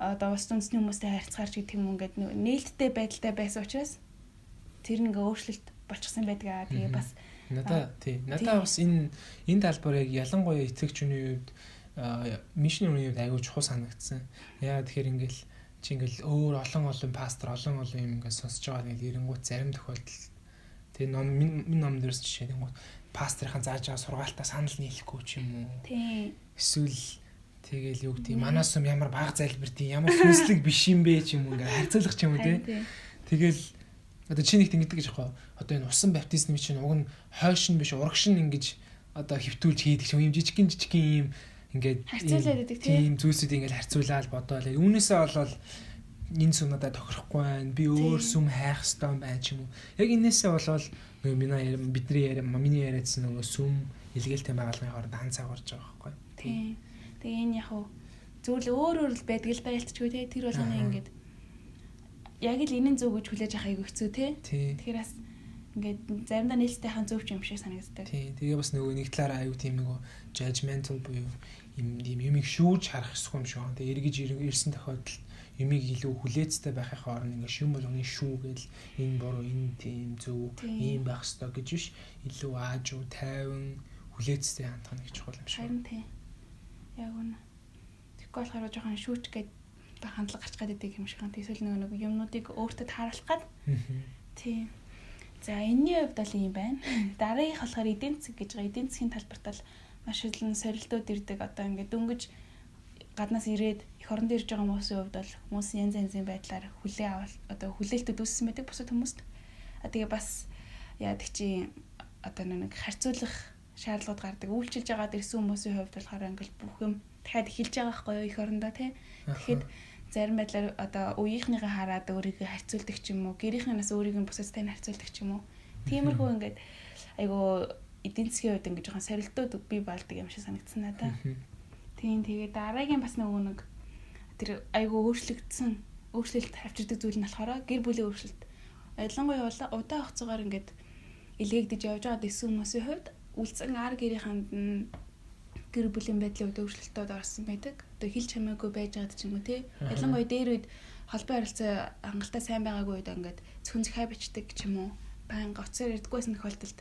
одоо ус үндэсний хүмүүстэй харьцаар ч гэх юм ингээд нээлттэй байдалтай байсан учраас тэр нэг өөрчлөлт болчихсон байдаг. Тэгээ бас надаа бас энэ талбар яг ялангуяа итгэгчний үед мишний үеийн үед аягүй чухал санагдсан. Яа тэгэхээр ингээл чи ингээл өөр олон пастор олон юм ингээд сонсож байгаа нэг эренгуут зарим тохиолдолд тэгээ минь ном дээрс жишээ нэг пасторын зааж байгаа сургаалтаа санал нийлэхгүй ч юм уу. Тийм. Эсвэл тэгэл юу гэдэг манаас юм ямар бага залбирт ямар сүнслэг биш юм бэ ч юм уу ингээд харьцуулах ч юм уу тий. Тэгэл одоо чи нэгт ингэдэг гэж яах вэ? Одоо энэ усан баптизмын чинь уг нь хойш нь биш урагш нь ингэж одоо хөвтүүлж хийдэг юм жижигхэн юм ингээд харьцуулаад байдаг тийм зүйлсүүд ингээд харьцуулаад бодоол. Үүнээсээ болоод энэ сүм надад тохирохгүй байна. Би өөр сүм хайх хэрэгтэй юм байна ч юм уу. Яг энээсээ болоод бидний яриадсан нөгөө сүм илгээлтийн байгууллагын хооронд ханцаагаарж байгаа байхгүй. Тийм. Тэгээ энэ яг зөвл өөр л байдаг л байлтчгүй те тэр болгоно ингээд яг л энийн зөв гэж хүлээж авах айгүй хэцүү те. Тэгэхээр бас ингээд заримдаа нээлттэйхэн зөв ч юм шиг санагддаг. Тийм. Тэгээ бас нөгөө нэг талаараа аюу тийм нөгөө judgmental буюу юмыг шүүж харах хэсгүй юм шиг байна. Тэгээ эргэж ирсэн тохиолдолд юмыг илүү хүлээцтэй байхын хооронд ингээд шүүм болгоны шүү гэл энэ буруу энэ тийм зөв ийм байх ёстой гэж биш илүү аажуу тайван хүлээцтэй хандах нэг чухал юм шиг. Харин тийм. Яг үнэ. Тэгэхгүй болохоор жоохон шүүч гэдэг хандлага гарч гадаг юм шиг байна. Эсвэл нэг юмнуудыг өөртөө тааруулах гад. Тийм. За энэний хувьд бол юм байна. Дараагийнх болохоор эдийн засаг гэж байгаа. Эдийн засгийн талбарт бол маш олон сорилтууд ирдэг. Одоо ингээд дөнгөж гаднаас ирээд эх оронд ирж байгаа хүмүүсийн хувьд бол хүмүүс янз янзын байдлаар хүлээ авал одоо хүлээлтүүд үүссэн байдаг бусад хүмүүст. Тэгээ бас яадаг чи одоо нэг харьцуулах шаардлагууд гардаг. Үйлчилж байгаа ирсэн хүмүүсийн хувьд болохоор ингээл бүх юм дахиад эхэлж байгаа байхгүй юу эх орондоо тий. Тэгэхэд зарим байдлаар одоо үеийнхнийгээ хараад өөрийгөө харьцуулдаг ч юм уу, гэрийнхнээс өөрийгөө бусадтай харьцуулдаг ч юм уу. Тиймэрхүү ингээд айгу эдийн засгийн хувьд ингээд жоохон сорилтууд бий болдог юм шиг санагдсан надад. Тийм тэгээ дараагийн бас нэг тэр айгу өөрчлөлт авчирдаг зүйл нь болохоор гэр бүлийн өөрчлөлт. Ялангуяа удаан хугацаагаар ингээд илгээгдэж явж байгаа дэсүү хүмүүсийн хувьд үлдсэн ар гэрийнхэнд нь гэр бүлийн байдлын хувьд өөрчлөлтүүд орсон байдаг. Одоо хил чамаагүй байж байгаа ч юм уу тий. Ялангуяа дээр үед холбоо харилцаа хангалттай сайн байгаагүй үед ингээд зөвхөн захаа бичдэг ч юм уу. Баян гоцоор ирдэггүйсэн тохиолдолд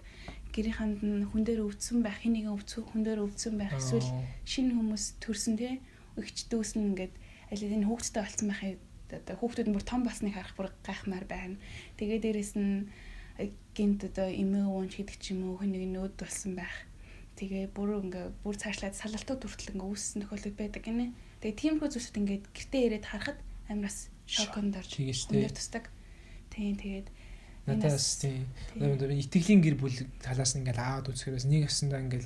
гэрийнхэнд нь хүн дээр өвдсөн байх, хин нэгэн хүн дээр өвдсөн байх, эсвэл шинэ хүмүүс төрсөн тий. Өгч дүүс нь ингээд аль энэ хүүхдтэй болсон байхыг одоо хүүхдүүд нь бүр том болсныг харах бүр гайхмаар байна. Тэгээ дээрэс нь гинт одоо эмээ уунч гэдэг ч юм уу хүн нэг нөөд болсон байх. Тэгээ бүр цаашлаад салалтууд хүртэл ингээ үүссэн тохиолдол байдаг гинэ. Тэгээ тиймэрхүү зүйлсүүд ингээд гэртээ ирээд харахад амраас шоконд орж өндөр тусдаг. Тэгээд надаас тийм итгэлийн гэр бүл талаас нь ингээл аваад үзэхээрээс нэг ясандаа ингээл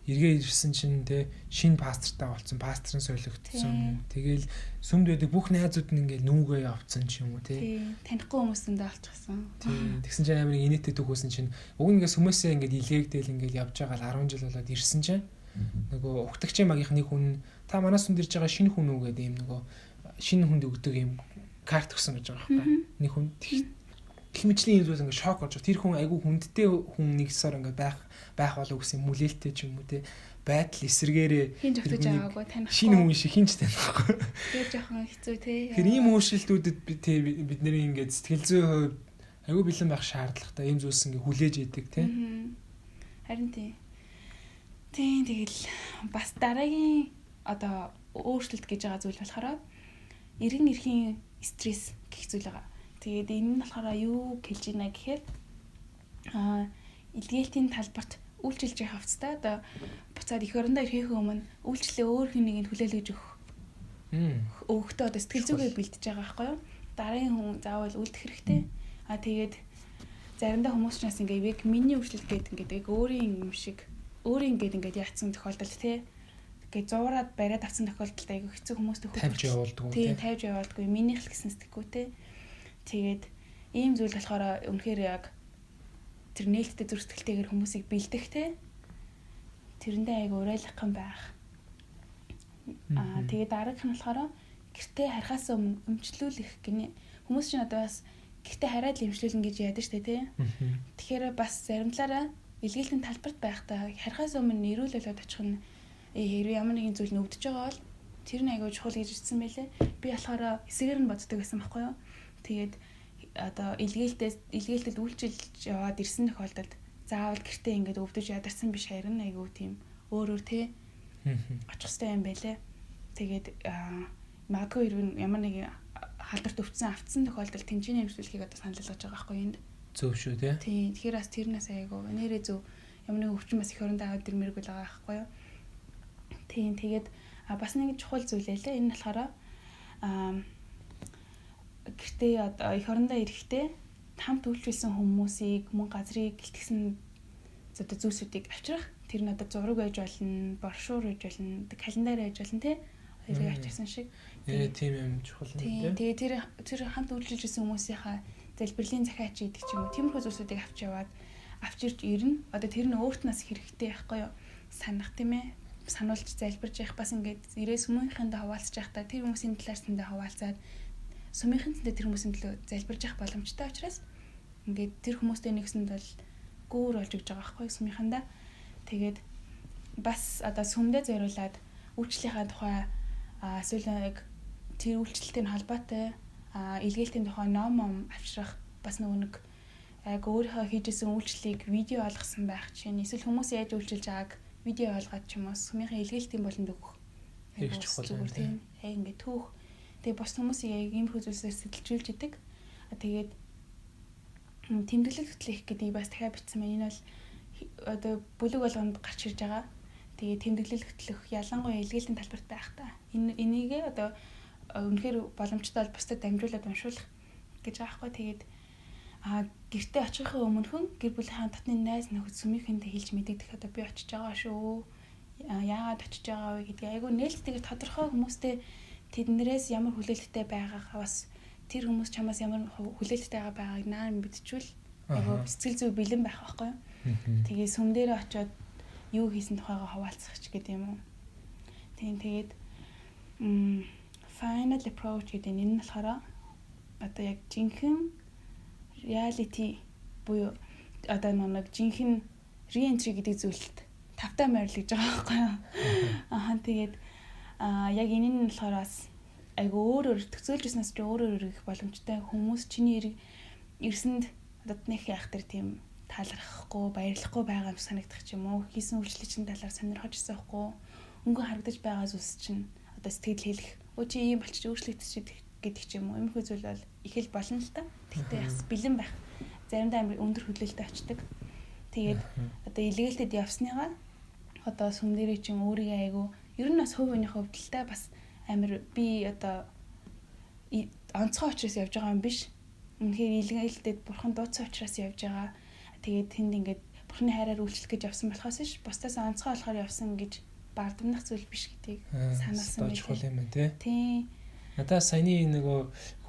эргээ ирсэн чинь те шинэ пастортай болсон, пасторын солигдсон. Тэгээл сүмд байдаг бүх найзууд нь ингээл нүүгээ явцсан ч юм уу те. Танихгүй хүмүүсэндээ олчихсан. Тийм. Тэгсэн чинь амар инээдтэй төгөөсөн чинь уг нэгээс хүмүүсээ ингээл илгээгдээл ингээл явж байгаа 10 жил болоод ирсэн чинь нөгөө ухтагчийн магийнхны хүн та манаас хүнд ирж байгаа шинэ хүн үү гэдэг юм нөгөө шинэ хүнд өгдөг юм карт өгсөн гэж байгаа байхгүй. Нэг хүн гэх мэтлийн зүйл ингээд шок болж тэр хүн айгүй хүндтэй хүн нэгсээр ингээд байх болов гэсэн мүлээлттэй ч юм уу те байдал эсэргээрээ хин зөвтөж байгаагүй таних шинэ хүн шиг хинч танихгүй. Тэр жоохон хэцүү те. Тэр ийм өөрчлөлтүүдэд бидний ингээд сэтгэл зүйн хувьд айгүй бэлэн байх шаардлагатай ийм зүйлс ингээд хүлээж идэг те. Харин тийм. Тэгэл бас дараагийн одоо өөрчлөлт гэж байгаа зүйл болохоор эрхийн стресс гэх зүйл байгаа. Тэгээд энэ нь болохоор юу хэлж байна гэхээр илгээлтийн талбарт үйлчилж явах хавцтай одоо буцаад эх орондоо ирэхээ өмнө үйлчлээ өөр хүнийг хүлээлгэж өгөхдөө одоо сэтгэл зүгээ бэлдэж байгаа байхгүй юу? Дараагийн хүн заавал үлдэх хэрэгтэй. Тэгээд заримдаа хүмүүс ч бас ингээ яг миний үйлчлэл гэдэг өөрийн юм шиг өөрийн ингээд яатсан тохиолдол тий. Ингээд зуураад бариад авсан тохиолдолд айгүй хэцүү хүмүүст тавьж явуулдаг. Тийм тавьж явуулдаг. Минийх л гэсэн сэтгэхгүй тий. Тэгээд ийм зүйл болохоор үнэхээр яг тэр нээлттэй зүрх сэтгэлтэйгээр хүмүүсийг бэлдэх тий. Тэрэндээ айгүй уриалгах юм байх. Тэгээд дараагийнх нь болохоор гэртээ харахаас өмнө өмчлүүлэх гинэ. Хүмүүс чинь одоо бас гэртээ хараад л өмчлүүлнэ гэж яадаг штэ тий. Тэгэхээр бас зарим талаараа илгээлтийн талбарт байхдаа харахаас өмнө нэрүүл болоод очих нь хэрвээ ямар нэгэн зүйл нөвдөж байгаа бол тэр нь айгүй чухал гэж ирсэн байлээ. Би болохоор эсэгээр нь боддог байсан байхгүй юу. Тэгээд одоо илгээлтэд үйлчилж яваад ирсэн тохиолдолд заавал гэртээ ингээд өвдөж ядарсан биш харин айгүй тийм өөр тий очих хэрэгтэй юм байлээ. Тэгээд магадгүй ямар нэг халдварт өвчсөн автсан тохиолдолд тэмцээний хэмжүүлэхийг одоо санал болгож байгаа байхгүй юу. Зөв шүү тий. Тийм тэгэхээр бас тэрнээс айгүй нэрээ зөв ямар нэг өвчин бас их оронд аваад ирмээргүй л байгаа байхгүй юу. Тийм тэгээд бас нэг чухал зүйл байлээ. Энэ болохоор гэртээ одоо их орондоо ирэхдээ хамт үйлчлүүлсэн хүмүүсийг мөн газрыг гэлтгсэн одоо зүйлсүүдийг авчрах. Тэр нь одоо зураг байж болно, брошюр байж болно, календар байж болно тий. Хоёрыг авчирсан шиг. Тийм юм чухал юм тий. Тэгээд тэр хамт үйлчлүүлсэн хүмүүсийнхаа залбирлын захиач гэдэг ч юм уу тиймэрхүү зүйлсүүдийг авч яваад авчирч ирнэ. Одоо тэр нь өөрт нас хэрэгтэй байхгүй юу? Санах тийм ээ. Сануулж залбирж явах бас ингээд ирээ сүмийнхэндээ хаваалцж явахдаа тэр хүмүүсийн талаар сэндээ хаваалцаад сүмийнхэндээ тэр хүмүүсийн төлөө залбирж явах боломжтой учраас ингээд тэр хүмүүстэй нэгсэнд бол гүүр болж өгж байгаа байхгүй сүмийнхэндээ. Тэгээд бас одоо сүмдээ зориулаад үйлчлэлийн тухай эсвэл тэр үйлчлэлтэй холбоотой илгээлтийн тухай ном авчрах бас нэг яг өөрийнхөө хийжсэн үйлчлэлийг видео олгосон байх жишээ нь эсвэл хүмүүс яаж үйлчилж байгааг видео олгоод ч юм уу сүмийнхээ илгээлтийн болонд өгөх. Яг чухал тийм. Яг ингээд түүх. Тэгээ бос хүмүүсийг яг ийм хүзүүлсээр сэтэлжүүлж идэг. Тэгээд тэмдэглэл хөтлөх гэдэг бас дахиад бичсэн байна. Энэ бол одоо бүлэг болгонд гарч ирж байгаа. Тэгээ тэмдэглэл хөтлөх ялангуяа илгээлтийн талбарт байх та. Энийг одоо үнэхээр боломжтой бол бусдад дамжуулаад уншуулах гэж байгаа хгүй. Тэгээд гэртээ очихын өмнөхөн гэр бүлийн дотны найз нөхөд сүмийнхэндээ хэлж мэдэгдэх одоо би очиж байгаа шүү. Яагаад очиж байгаа вэ гэдгийг айгүй нээлттэйгээр тодорхой хүмүүстэй тэднэрээс ямар хүлээлттэй байгаагаа бас тэр хүмүүс чамаас ямар хүлээлттэй байгааг наар мэдчихвэл айгүй сэтгэл зүй бэлэн байх байхгүй юу. Тэгээ сүм дээр очиод юу хийсэн тухайгаа хаваалцах ч гэдэг юм уу. Тэгээд final approach гэдэг энэ нь болохоор одоо яг жинхэнэ reality буюу одоо нэг жинхэнэ re-entry гэдэг зүйлд тавтаа морилж байгаа байхгүй юу. Тэгээд яг энэ нь болохоор бас айгүй өөр төцөөлж ирснээс ч өөр их боломжтой хүмүүс чиний ирсэнд одоо нэг яах тэр тийм таалрахгүй баярлахгүй байгаа юм санагдах ч юм уу. Хийсэн үйлчлэлийн талаар сонирхож байсахгүй өнгө харагдаж байгаа зүйлс чинь одоо сэтгэл хэлэх өө чи ийм болчих өөрчлөгдөж гэдэг ч юм уу. Иймэрхүү зүйл бол их л болно л та. Тэгтээ бас бэлэн байх. Заримдаа амар өндөр хөдлөлтөд очдаг. Тэгээд одоо илгээлтэд явсныгаа одоо сүм дээрээ чинь өөрийгөө айгу ер нь бас хувийн хувьд л та бас амар би одоо онцгой учраас явж байгаа юм биш. Үнэхээр илгээлтэд бурхан дуудсан учраас явж байгаа. Тэгээд тэнд ингээд бурханы хайраар үйлчлэх гэж явсан болохоос ш бусдаас онцгой болохоор явсан гэж бардамнах зүйл биш гэдгийг санаасан байх. Чухал юм байна тий. Надаа саяны нөгөө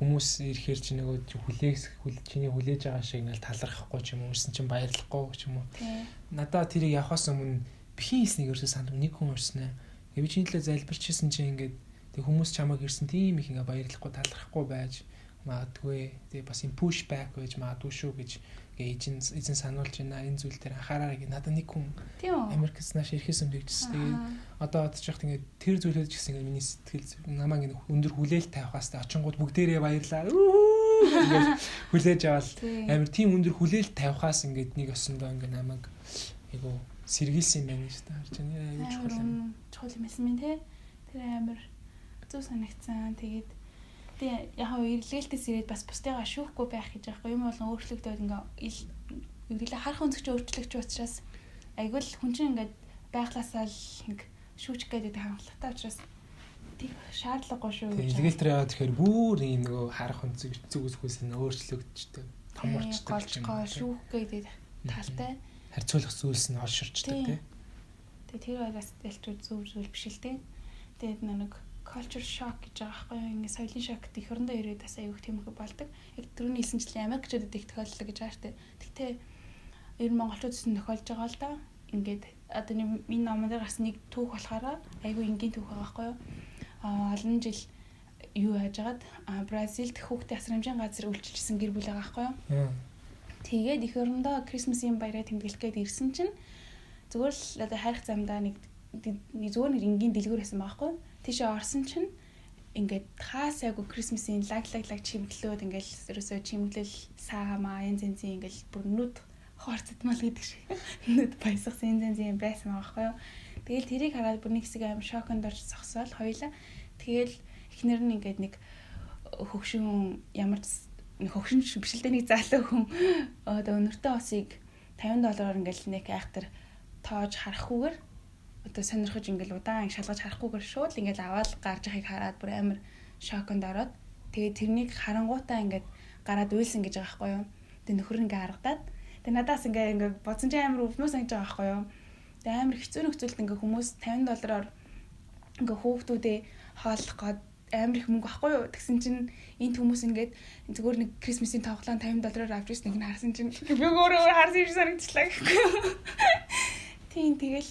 хүмүүс ирэхээр чи нөгөө чиний хүлээж байгаа шиг ингээл талархахгүй ч юм уу, өрсөн чинь баярлахгүй ч юм уу. Надаа тэрийг явахаас өмнө бихин хийснийг ерөөсөө санав нэг хүн өрснөө. Би чиний төлөө залбирчсэн чинь ингээд тэг хүмүүс чамайг ирсэн тийм их ингээ баярлахгүй талархахгүй байж магадгүй. Тэгээ бас юм push back байж магадгүй шүү гэж эзэн сануулж байна. Энэ зүйл дээр анхаараа надад нэг хүн Америкээс нааш ирэхээс өмнө тэгжсэн. Тэгээд одоо одож яхад ингээд тэр зүйлүүд ч гэсэн ингээд миний сэтгэл намаа ингээд өндөр хүлээлт тавихаас тэ очингууд бүгдээрээ баярлаа. Ингээд хүлээж аваад амар тийм өндөр хүлээлт тавихаас ингээд нэг өсөндөө ингээд намайг айгу сэргийлсэн юм байна шүү дээ. Харж байна. Айгу чухал юм. Чухал юм байсан мэн тэ. Тэр амар зөв санагцсан. Тэгээд яг илгээлтээс ирээд бас бусдыгаа шүүхгүй байх гэж байгаа юм болон өөрчлөгдөд ингээ ерөглөө харах өнцөгч өөрчлөгч учраас айгүй л хүн чинь ингээд байглаасаа л нэг шүүч гэдэг хангалттай учраас тийм шаардлагагүй шүү гэж. Илгээлтэр яваад тэгэхээр бүр ийм нөгөө харах өнцөг зүгээс нь өөрчлөгдчихтэй. Том болчтой. Голчгоо шүүх гэдэг талтай. Харьцуулах зүйлс нь олж ширчдэг тий. Тэгээ тэр байгаас ялч зөв зүйл биш л тий. Тэгээд нэг culture shock гэж байгаа байхгүй юу? Ингээ соёлын шок их орондоо ирээд бас аюух тийм их болдог. Яг түрүүний хэлсэнчлэн Америкчуудад их тохиолдлоо гэж байгаа штэ. Тэгтээ ер нь монголчуудад тохиолж байгаа л да. Ингээд одоо энэ номон дээр гарсан нэг түүх болохоор айгүй энгийн түүх байгаа байхгүй юу? Олон жил юу яажгаад Бразилд хүүхдээ асрамжийн газар үйлчилсэн гэр бүл байгаа байхгүй юу? Тэгээд их орондоо Крисмсийн баяраа тэмдэглэх гээд ирсэн чинь зүгээр л одоо хайрах замдаа нэг зүгээр нэг энгийн дэлгүүр байсан байхгүй юу? Тийшээ орсон чинь ингээд хаасаагүй Крисмсийн лаг чимэглээд ингээл ерөөсөө чимэглэл саамаа янз янзын ингээл бүр нүд хоорцдмал гэдэг шиг нүд баясгасан янз янзын байсан байхгүй юу. Тэгэл тэрийг хараад бүр нэг хэсэг аим шоконд орж зогсоол хоёлаа. Тэгэл эхнэр нь ингээд нэг хөгшин ямар хөгшин биш л дээ нэг залуу хүн одоо өнөртөө усыг $50 ингээл нэг айхтар тоож харахгүйгээр одоо сонирхож ингээл удаан шалгаж харахгүйгээр шууд ингээл аваад гарч яхийг хараад бүр амар шоконд ороод тэгээд тэрнийг харангуутаа ингээд гараад уйлсан гэж байгаа байхгүй юу. Тэгээд нөхөр ингээ харагдаад тэгээд надаас ингээ бодсон чинь амар өвмөө санаж байгаа байхгүй юу. Тэгээд амар хэцүү нөхцөлд ингээ хүмүүс $50 ингээ хүүхдүүдээ хааллах гээд амар их мөнгө байхгүй юу. Тэгсэн чинь энэ хүмүүс ингээд зүгээр нэг Крисмсийн тоглоом $50 авч ирсэн нэг нь харсан чинь би өөрөө харсан юм санагдлаа гэхгүй юу. Тийм тэгэл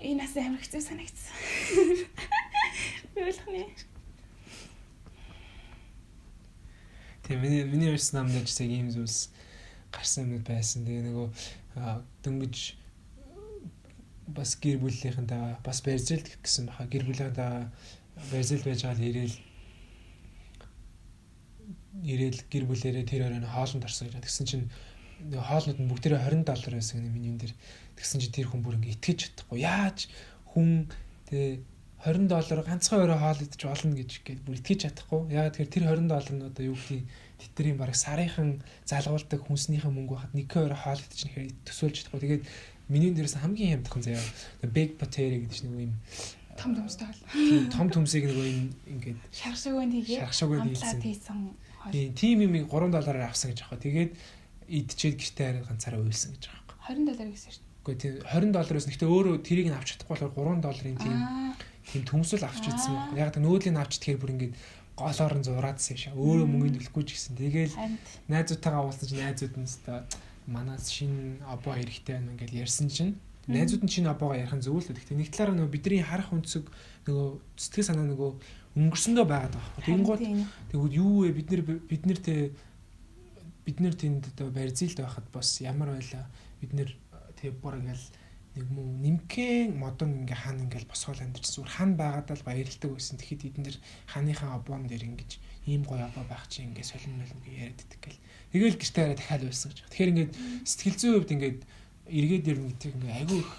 энэ нас амар хэцүү санагдсан. Үйлхнэ. Тийм миний ярьсан намдаж яг ийм зүйлс гарсан юмуд байсан. Тэгээ нөгөө дөнгөж бас гэр бүлийнхэнтэйгээ бас барьцаалт гэсэн баха. Гэр бүлийнхэнтэйгээ барьцаалт байж байгаа л ирээл гэр бүлээрээ тэр оройн хоолнд орсон гэж. Тэгсэн чинь хоолнууд нь бүгдээрээ $20 байсан гэнэ миний юм дээр. Тэгсэн чинь тэр хүн бүр ингэ итгэж чадахгүй. Яаж хүн тэ $20 ганцхан өрөө хоол идэж болно гэж бүр итгэж чадахгүй. Яагаад тэгэхээр тэр $20 нь одоо юу гэдгийг тэдний бараг сарынхан залгуулдаг хүнснийхэн мөнгө байхад нэг өрөө хоол идэж нэхэр төсөөлж чадахгүй. Тэгээд миний дээрээс хамгийн хямдхан заяа big potato гэдэг чинь нэг юм том төмстэй бол. Тийм том төмсийг нөгөө юм ингээд шархшуганд хийсэн. Тийм юм $3 авсан гэж аахгүй. Тэгээд идчихэд гэртээ хараад ганцаараа уйлсан гэж байгаа юм. $20 гэсэн шүү дээ. Үгүй тийм $20-өөс нэгтээ өөрөө тэрийг нь авч чадахгүй болохоор $3 тийм төмсөл авч идсэн байна. Яг та нөөдлийг авч тэгэхээр бүр ингээд голоор нь зураадсан шээ. Өөрөө мөнгөнд төлөхгүй ч гэсэн. Тэгээл найзуудтайгаа уулзсан чинь найзууд нь өстой манаас шинэ абоо хэрэгтэй байна ингээд ярьсан чинь найзууд нь шинэ абоогоо ярих нь зөв л. Гэхдээ нэг талаараа нөгөө бидний харах өнцөг нөгөө сэтгэл санаа нөгөө өнгөрсөндөө байгаад байгаа байхгүй. Тэнгууд тэгвэл юу вэ бид нэр тэнд одоо барьцаалт байхад бас ямар байла бид нэр тэг бүр ингээл нэг мөн нимкэн модон ингээ хаан ингээл босгол амьдэрсэн. Зүгээр хан байгаадаа л баярлдаг байсан. Тэгэхэд эдэн дэр хааныхаа абоон дээр ингэж ийм гоё абоо байх чинь ингээ солин мэл ингээ яриад идэх гэл. Тэгэл гэртээ хараа дахиад байсан гэж. Тэгэхээр ингээд сэтгэл зүйн хувьд ингээд эргээд ирнэ гэдэг ингээ айгүй их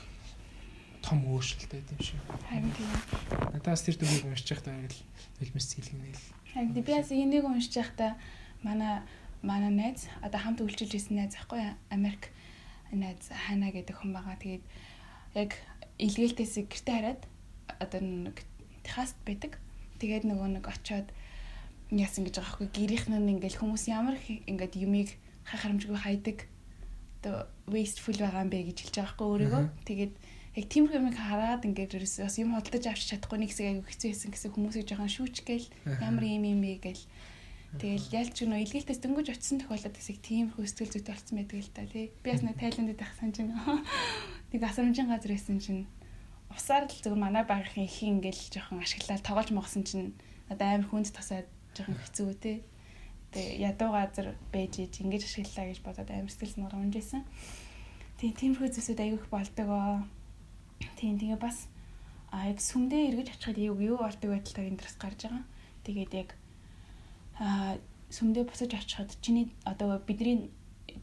том өөрчлөлттэй юм шиг. Харин тийм. Надаас тэр дүгийг уншиж байхдаа ингээл үлмэс цэглэгнээл. Харин би бас энийг уншиж байхдаа манай найз одоо хамт үйлчилж ирсэн найз ахгүй Америк найз Хана гэдэг хүн байгаа. Тэгээд яг илгээлтээс гэртээ хараад одоо нэг Техаст байдаг. Тэгээд нөгөө нэг очиод яасан гэж байгаа хгүй гэрийнх нь ингээл хүмүүс ямар ингээд юмыг хахарамжгүй хайдаг одоо wasteful байгаа юм бэ гэж хэлж байгаа хгүй өөрийгөө. Тэгээд яг тийм юмыг хараад ингээд ерөөс бас юм хөдөлж авч чадахгүй нэг хэсэг аягүй хэцүү байсан гэсэн хүмүүсийг жоохон шүүчгээл ямар юм бэ гээл. Тэгэл ялч нөө илгээлтээс дөнгөж очисон тохиолдолд хэсэг тиймэрхүү сэтгэл зүйтэй болсон байдаг л та тий. Би бас нэг Тайландд байх сан чинь нэг асрамжийн газар байсан чинь усаар л зөв манай багийн их ингээл жоохон ашиглаад тоглож могсон чинь одоо амар хүнд тасаад жоохон хэцүү тий. Тэгээ ядуу газар байж иж ингэж ашиглалаа гэж бодоод амар сэтгэл санаа унжсэн. Тиймэрхүү зүйлсүүд аягүй их болдог. Тэгээ бас яг сүмдээ эргэж очиход юу болдог байдалтай энэ дэс гарч байгаа. Тэгээд яг сүмдээ буцаж очиход чиний одоо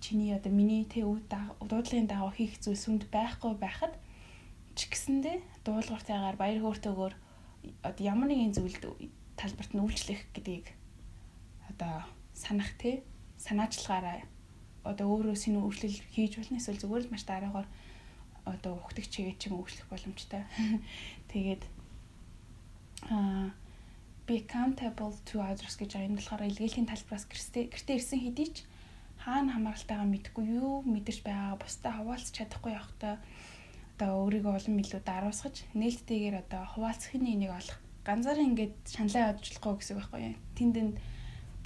чиний одоо миний тэ дуудлагын дагуу хийх зүйл сүмд байхгүй байхад ч гэсэндээ дуулууртайгаар баяр хөөртэйгээр одоо ямар нэгэн зүйлд талбарт нь үйлчлэх гэдгийг одоо санах тэ санаачлагаараа одоо өөрөө шинэ өөрчлөл хийж болно эсвэл зүгээр л маш дараагаар одоо ухдаг чигээ ч юм өөрчлөх боломжтой. Тэгээд be accountable to others гэж байгаа. Энэ болохоор илгээлийн талбараас гэртээ ирсэн хэдий ч хаана хамааралтайгаа мэдгүй юу мэдэрч байгаа бусдаа хуваалцах чадахгүй явахдаа одоо өөрийгөө улам илүү даруусгаж нээлттэйгээр одоо хуваалцахын нэг олох. Ганцаараа ингээд шаналаа явуулахгүй гэсэн үг байхгүй юу? Тэнд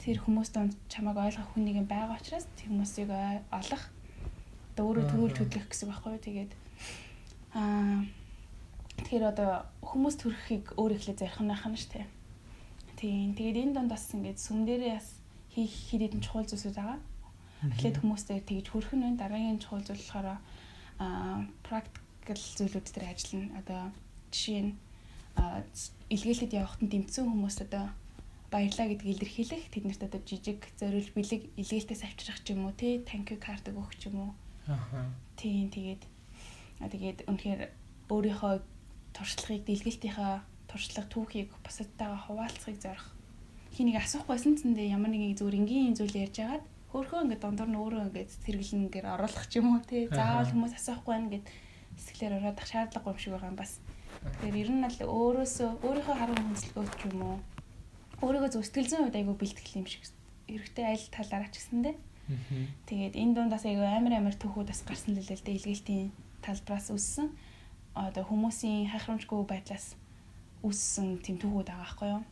тэр хүмүүс донд чамайг ойлгох хүн нэг юм байгаа учраас тэр хүмүүсийг олох одоо өөрөө төгөөлж хөдлөх гэсэн үг байхгүй юу? Тэгээд тэгэхээр одоо хүмүүс төрөхийг өөр ихлэ зарих нь ахна шүү дээ. Тийм. Тэгээд энэ донд бас ингээд сүм дээрээ бас хийх хэдэн чухал зүйлсүүд байгаа. Эхлээд хүмүүстэй тэгж хөрөх нь байна. Дараагийн чухал зүйл болохоор практикал зүйлүүд дээр ажиллана. Одоо жишээ нь илгээлтэд явахад нь дэмцсэн хүмүүст одоо баярлаа гэдгийг илэрхийлэх, тэднэрт одоо жижиг зориулж бэлэг илгээлтээс авчрах ч юм уу, тий, thank you card өгөх ч юм уу. Тийм. Тэгээд үнэхээр өөрийнхөө туршлагыг, илгээлтийнхаа туршлага түүхийг бусадтайгаа хуваалцахыг зорих. Хинийг асуухгүйсэн цэндээ ямар нэгэн зүгээр энгийн зүйл ярьж агаад хөөхөө ингээд дондор нь өөрөө ингээд сэргэлнээр оруулах ч юм уу, тий. Заавал хүмүүс асуухгүй байна гэд сэтгэлээр ороодах шаардлагагүй юм шиг байгаа юм бас. Тэгэхээр ер нь л өөрийнхөө харгуун хүндлэгөө ч юм уу өөрийгөө зөв сэтгэл зүйн хувьд айгүй бэлтгэл юм шиг хэрэгтэй аль талаараа ч гэсэндээ. Тэгээд энэ дундаас айгүй амар түүхүүд бас гарсан л л дээ илгээлтийн талбараас үссэн. Одоо хүмүүсийн хахрамжгүй байдлаас үссэн тийм түүхүүд байгаа байхгүй юу?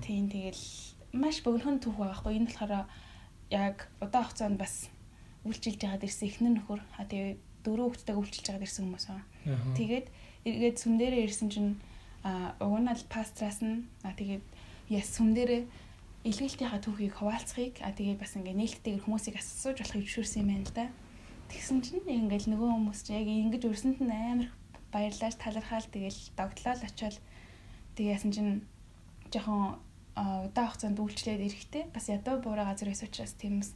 Тийм тэгэл маш богинохон түүх байгаа байхгүй. Энэ болохоор яг удаан хугацаанд бас үйлчилж байгаад ирсэн эхнэр нөхөр тэгээд 4 хүүхэдтэйг үйлчилж байгаад ирсэн хүмүүс аа. Тэгээд эргээд сүм дээрээ ирсэн чинь угнаал пастраас нь тэгээд сүм дээрээ илгээлтийнхаа түүхийг хуваалцахыг тэгээд бас ингээ нээлттэйгээр хүмүүсийг асууж болохыг зөвшөөрсөн юм байна л да. Тэгсэн чинь ингээл нөгөө хүмүүс чинь яг ингэж өрсөнд нь амар баярлаж талархаал тэгэл догтлол очиод тэгээд яасан чинь жоохон удаан хугацаанд үйлчлээд ирэхтэй бас ядуу буурай газар байсан учраас тиймээс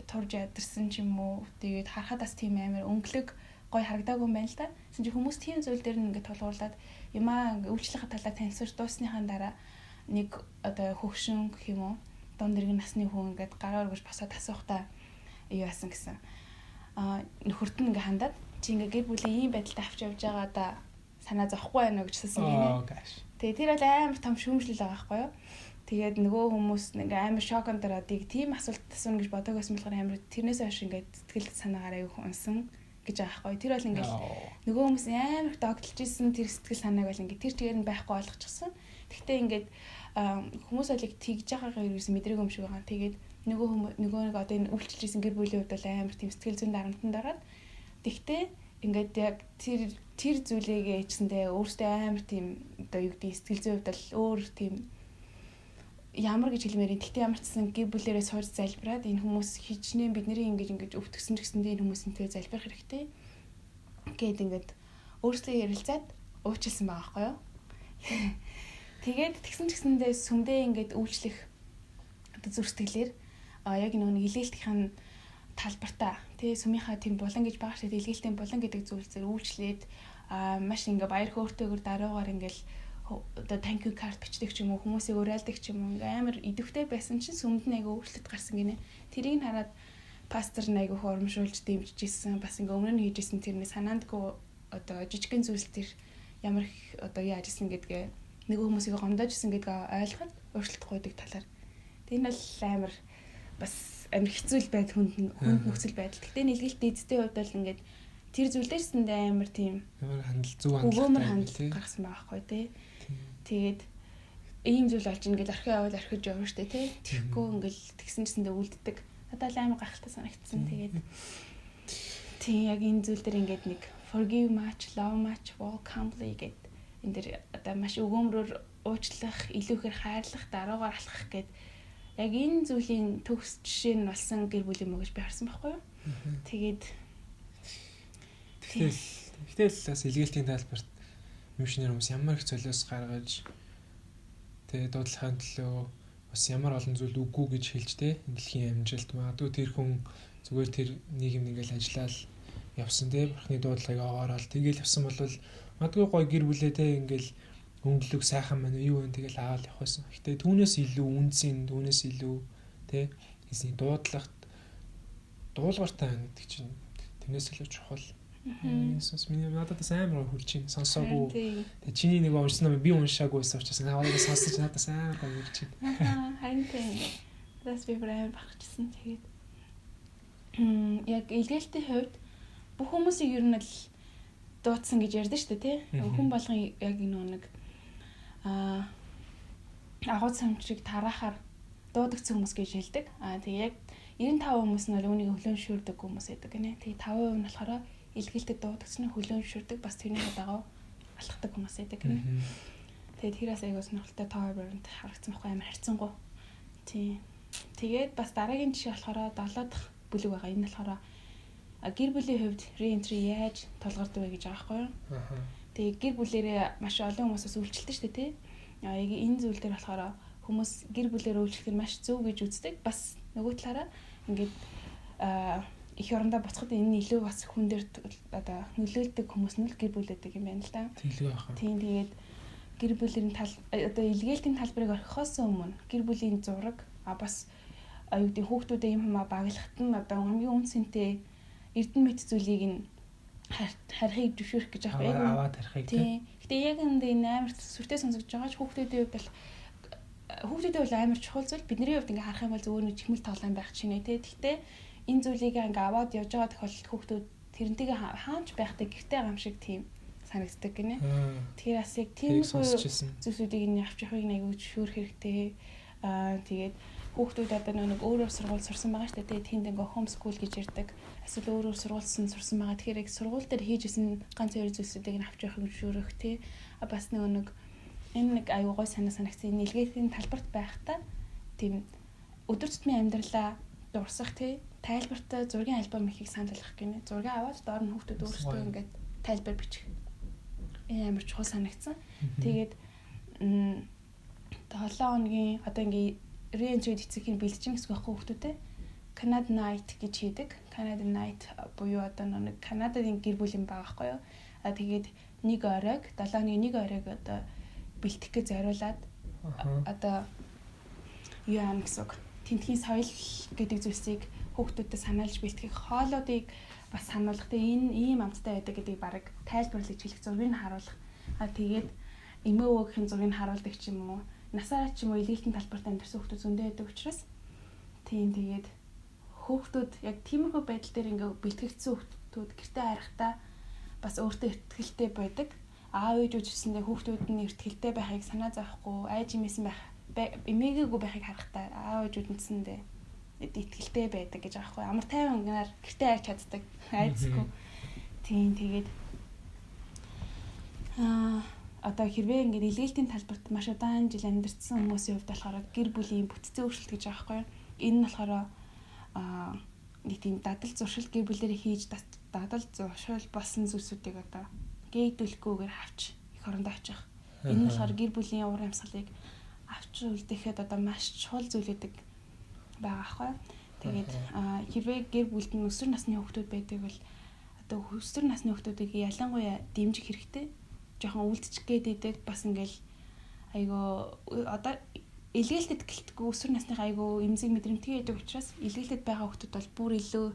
турж ядарсан ч юм уу тэгээд харахад бас тийм амар өнгөлөг гой харагдаагүй юм байна л да. Тэгсэн чинь хүмүүс тийм зүйл дээр нь ингээ толгуурлаад юмаа үйлчлэхэ талаар танилцуулж дуусныхаа дараа нэг одоо хөгшин гэх юм уу донд иргэн насны хүн ингээд гараар өргөж босоод асуухтаа юу яасан гэсэн нөхөрт нь ингээ хандаад чи ингээ гэр бүлийн ийм байдалтай авч явж байгаа да санаа зовхгүй байна гэж хэлсэн гинэ. Тэгээ тэр бол амар том шүүмжлэл байгаа байхгүй юу? Тэгээд нөгөө хүмүүс ингээ амар шоконд ороод тийм асуулт асууна гэж бодоог байсан болохоор амар тэрнээс хойш ингээ сэтгэл санаагаар аяг унсан гэж байгаа байхгүй. Тэр бол ингээл нөгөө хүмүүс амар догтлж исэн тэр сэтгэл санааг бол ингээ тэр чигээр нь байхгүй болгочихсон. Гэхдээ ингээд хүмүүс олиг тэгж байгаагаа ерөөсөн мэдрээгүй юм шиг байгаа. Тэгээд нөгөө нэг одоо энэ үйлчлж исэн гэр бүлийн хувьд бол амар тийм сэтгэл зүйн дарамтанд ороод тэгтээ ингээд яг тэр зүйлээ ээжсэндээ өөртөө амар тийм одоо юу гэдэг сэтгэл зүйн хувьд бол өөр тийм ямар гэж хэлмээр юм. Тэгтээ ямар ч гэсэн гэр бүлээрээ сууж залбираад энэ хүмүүс хичнээн бидний ингэж өвтгсөн ч гэсэндээ энэ хүмүүсэнтэй залбирах хэрэгтэй. Гээд ингээд өөртөө ярилцаад уучлсан байгаа байхгүй юу? Тэгээд тэгсэн ч гэсэндээ сүмдээ ингээд үйлчлэх одоо зүр сэтгэлээр яг нэг илгээлтийн талбартаа тий сүмийнхаа тийм булан гэж байгаа шүү дээ. Илгээлтийн булан гэдэг зүйлсээр үйлчлээд маш ингээ баяр хөөртэйгээр даруугаар ингээл одоо thank you card бичдэг ч юм уу хүмүүсийг уриалдаг ч юм уу ингээ амар идэвхтэй байсан чинь сүмд нь айгүй өөрчлөлт гарсан гинэ. Тэрийг хараад пастор нь айгүй урамшуулж дэмжиж ирсэн бас ингээ өмнө нь хийжсэн тэрний санаандгүй одоо жижигхэн зүйлс төр ямар их одоо яаж исэн гэдгээ нөгөө хүмүүсийг гомдоож исэн гэдгээ ойлгоход өөрчлөлт гойдаг талаар. Энэ бол амар бас амар хэцүү байд хүнд нөхцөл байдал. Гэхдээ нэлгэлт эцтэй хувьд бол ингээд тэр зүйлдэрсэндээ амар тийм ямар хандл зүг хандл гаргасан байгаа байхгүй тий. Тэгээд ийм зүйл болж ингээд орхио явал орхиж явна штэ тий. Тэгэхгүй ингээд тэгсэн чсэндээ үлддэг. Надад амар гахалтай санагдсан. Тэгээд тий яг энэ зүйл дээр ингээд нэг forgive much, love much, walk humbly гэдэг энэ дэр одоо маш өгөөмрөөр уучлах, илүү ихээр хайрлах, дараагаар алхах гэдэг яг энэ зүйлийн төгс жишээ нь болсон гэр бүл юм уу гэж би харсан байхгүй юу? Тэгээд Тэгтэл бас илгээлтийн талбарт мишнэр хүмүүс ямар их золиос гаргаж тэгээ дуудлагын төлөө бас ямар олон зүйл үгүй гэж хэлж тэ энэ дэлхийн амжилт магадгүй тэр хүн зүгээр тэр нийгэмд ингээл ажиллаад явсан тэ бурхны дуудлагыг аваарал тэгээл явсан бол магадгүй гоё гэр бүлээ тэ ингээл өнгөлөг сайхан байна юу вэ тэгэл аваад явах байсан. Гэтэ түүнээс илүү үнцэн түүнээс илүү тэ хийсний дуудлагт дуулууртай байна гэдэг чинь тэрнээс илүү чухал. Есүс миний надад амар хүрч ин сонсоогүй. Тэгээ чиний нэг уншсан ном би уншаагүйсэн учраас наваад сонсож надад амар хүрч ин. Харин тийм. That's би амар багчсан. Тэгээд яг илгээлтийн хувьд бүх хүмүүсийг ер нь л дуудсан гэж ярьдэн шүү дээ, тий. Хүн болгон яг нэг агуу цамчиг тараахаар дуудагдсан хүмүүс гэж хэлдэг. Тэгээ яг 95% хүмүүс нь үүнийг хөлөөншүүрдэг хүмүүс байдаг гинэ. Тэгээ 5% нь болохоор илгээлтэд дуудагдсан хөлөөншүүрдэг бас тэрний дагуу алхдаг хүмүүс байдаг гинэ. Тэгээд тэрээс аягүй сонирхолтой тоо баримт харагдсан байхгүй амар харьцангуй. Тий. Тэгээд бас дараагийн жишээ болохоор 7 дахь бүлэг байгаа. Энэ болохоор гэр бүлийн хувьд re-entry яаж тулгардаг вэ гэж байгаа байхгүй юу? Тэгээ гэр бүлэрээ маш олон хүмүүсээс үйлчлэлтэй шүү дээ, тий. Яг энэ зүйл дээр болохоор хүмүүс гэр бүлээр үйлчлэхээр маш зөв гэж үздэг. Бас нөгөө талаараа ингээд их орондоо буцахад энэ илүү бас хүн дээр одоо нөлөөлдөг хүмүүс нь л гэр бүлээдэг юм байна л да. Тэглэг байхаа. Тийм тэгээд гэр бүлийн одоо илгээлтийн талбарыг орхихоос өмнө гэр бүлийн зураг бас аюудын хүүхдүүдэд юм хамаа баглахт нь одоо хамгийн үнцэнтэй эрдэнэ мэт зүйлийг нь харихыг зөвшөөрөх гэж байгаа юм. Аваад харихыг тийм. Гэтэ яг энэ амар сүртэй сонсогдож байгаа ч хүүхдүүдийн хувьд бол амар чухал зүйл. Бидний хувьд ингээ харах юм бол зөвөр нэг чихмэл тоглоом байх чинь тий. Гэхдээ энэ зүйлийг ингээ аваад явж байгаа тохиолдолд хүүхдүүд тэрнтэйгээ хаанч байхдаа гэртээ гам шиг тийм санагддаг гинэ. Тэгэхээр бас яг тийм зүйлсүүдийг нь авч явахыг аягүй зөвшөөрөх хэрэгтэй. Тэгээд хүүхдүүд одоо нэг өөрөөр сургууль сурсан байгаа шүү дээ. Тэнд ингээ home school гэж ярьдаг. Эсвэл өөрөөр сургуульсан сурсан байгаа. Тэгэхээр яг сургууль дээр хийжсэн ганц хоёр зүйлсүүдийг нь авч явахыг зөвшөөрөх тий. Бас нэг энэ нэг аюу гой санагдсан энэ илгээлийн талбарт байхдаа тийм өдөр тутмын амьдралаа дурсах тий тайлбартай зургийн альбом ихийг санал болгох гинэ. Зургийг аваад доор нь хүүхдүүд өөрсдөө ингээд тайлбар бичих. Энэ амар чухал санагдсан. Тэгээд 7 хоногийн одоо ингээд re-entry эцэгхийн бэлдэж гэсэн байхгүй хүүхдүүдээ Canada Night гэж хийдэг. Canada Night буюу одоо нэг Канадын гэр бүлийн байгаа байхгүй юу. Тэгээд нэг оройг 7 хоногийн нэг оройг одоо бэлтгэх гэж зориулаад одоо юу аим гэсэн үг. Тентхийн соёл гэдэг зүйлсийг хүүхдүүдэд санаалж бэлтгэх хоолоодыг бас сануулгах. Тэгээ энэ ийм амттай байдаг гэдгийг бараг тайлбарлаж хэлэх зургийг харуулах. Тэгээд эмээ өвөгийн зургийг харуулдаг ч юм уу. Насаараа ч юм уу илгээлтийн талбарт амьдсан хүүхдүүд зөндөө байдаг учраас тийм тэгээд хүүхдүүд яг тиймэрхүү байдал дээр ингээ бэлтгэгдсэн хүүхдүүд гэртээ харахтаа бас өөртөө ихтгэлтэй байдаг. Аав ээж үжсэндээ хүүхдүүд нь ихтгэлтэй байхыг санаа зовхгүй, айж имээсэн байх, эмээгээгүй байхыг харахтаа аав ээж үдэнсэндээ ихтгэлтэй байдаг гэж байгаа хгүй. Амар тайван гинаар гэртээ хайж чаддаг. Айцгүй. Тийм тэгээд одоо хэрвээ ингээд илгээлтийн талбарт маш удаан жил амьдарсан хүмүүсийн хувьд болохоор гэр бүлийн бүтцийн өөрчлөлт гэж байгаа хгүй. Энэ нь болохоор нэг тийм дадал зуршил гэр бүлээрээ хийж дадал зуршил болсон зүйлсүүдийг одоо гээдүүлэхгүйгээр авч их орондоо авчих. Энэ нь болохоор гэр бүлийн уур амьсгалыг авч үлдээхэд одоо маш чухал зүйл үүдэг байгаа аахгүй. Тэгээд хэрвээ гэр бүлд нь өсвөр насны хүүхдүүд байдаг бол одоо өсвөр насны хүүхдүүдийг ялангуяа дэмжих хэрэгтэй. Жохон үлдчих гээд идэг бас ингээл айгу одоо илгээлтэд гэлтгүй өсвөр насны айгу эмзэг мэдрэмтгий байдаг учраас илгээлтэд байгаа хүүхдүүд бол бүр илүү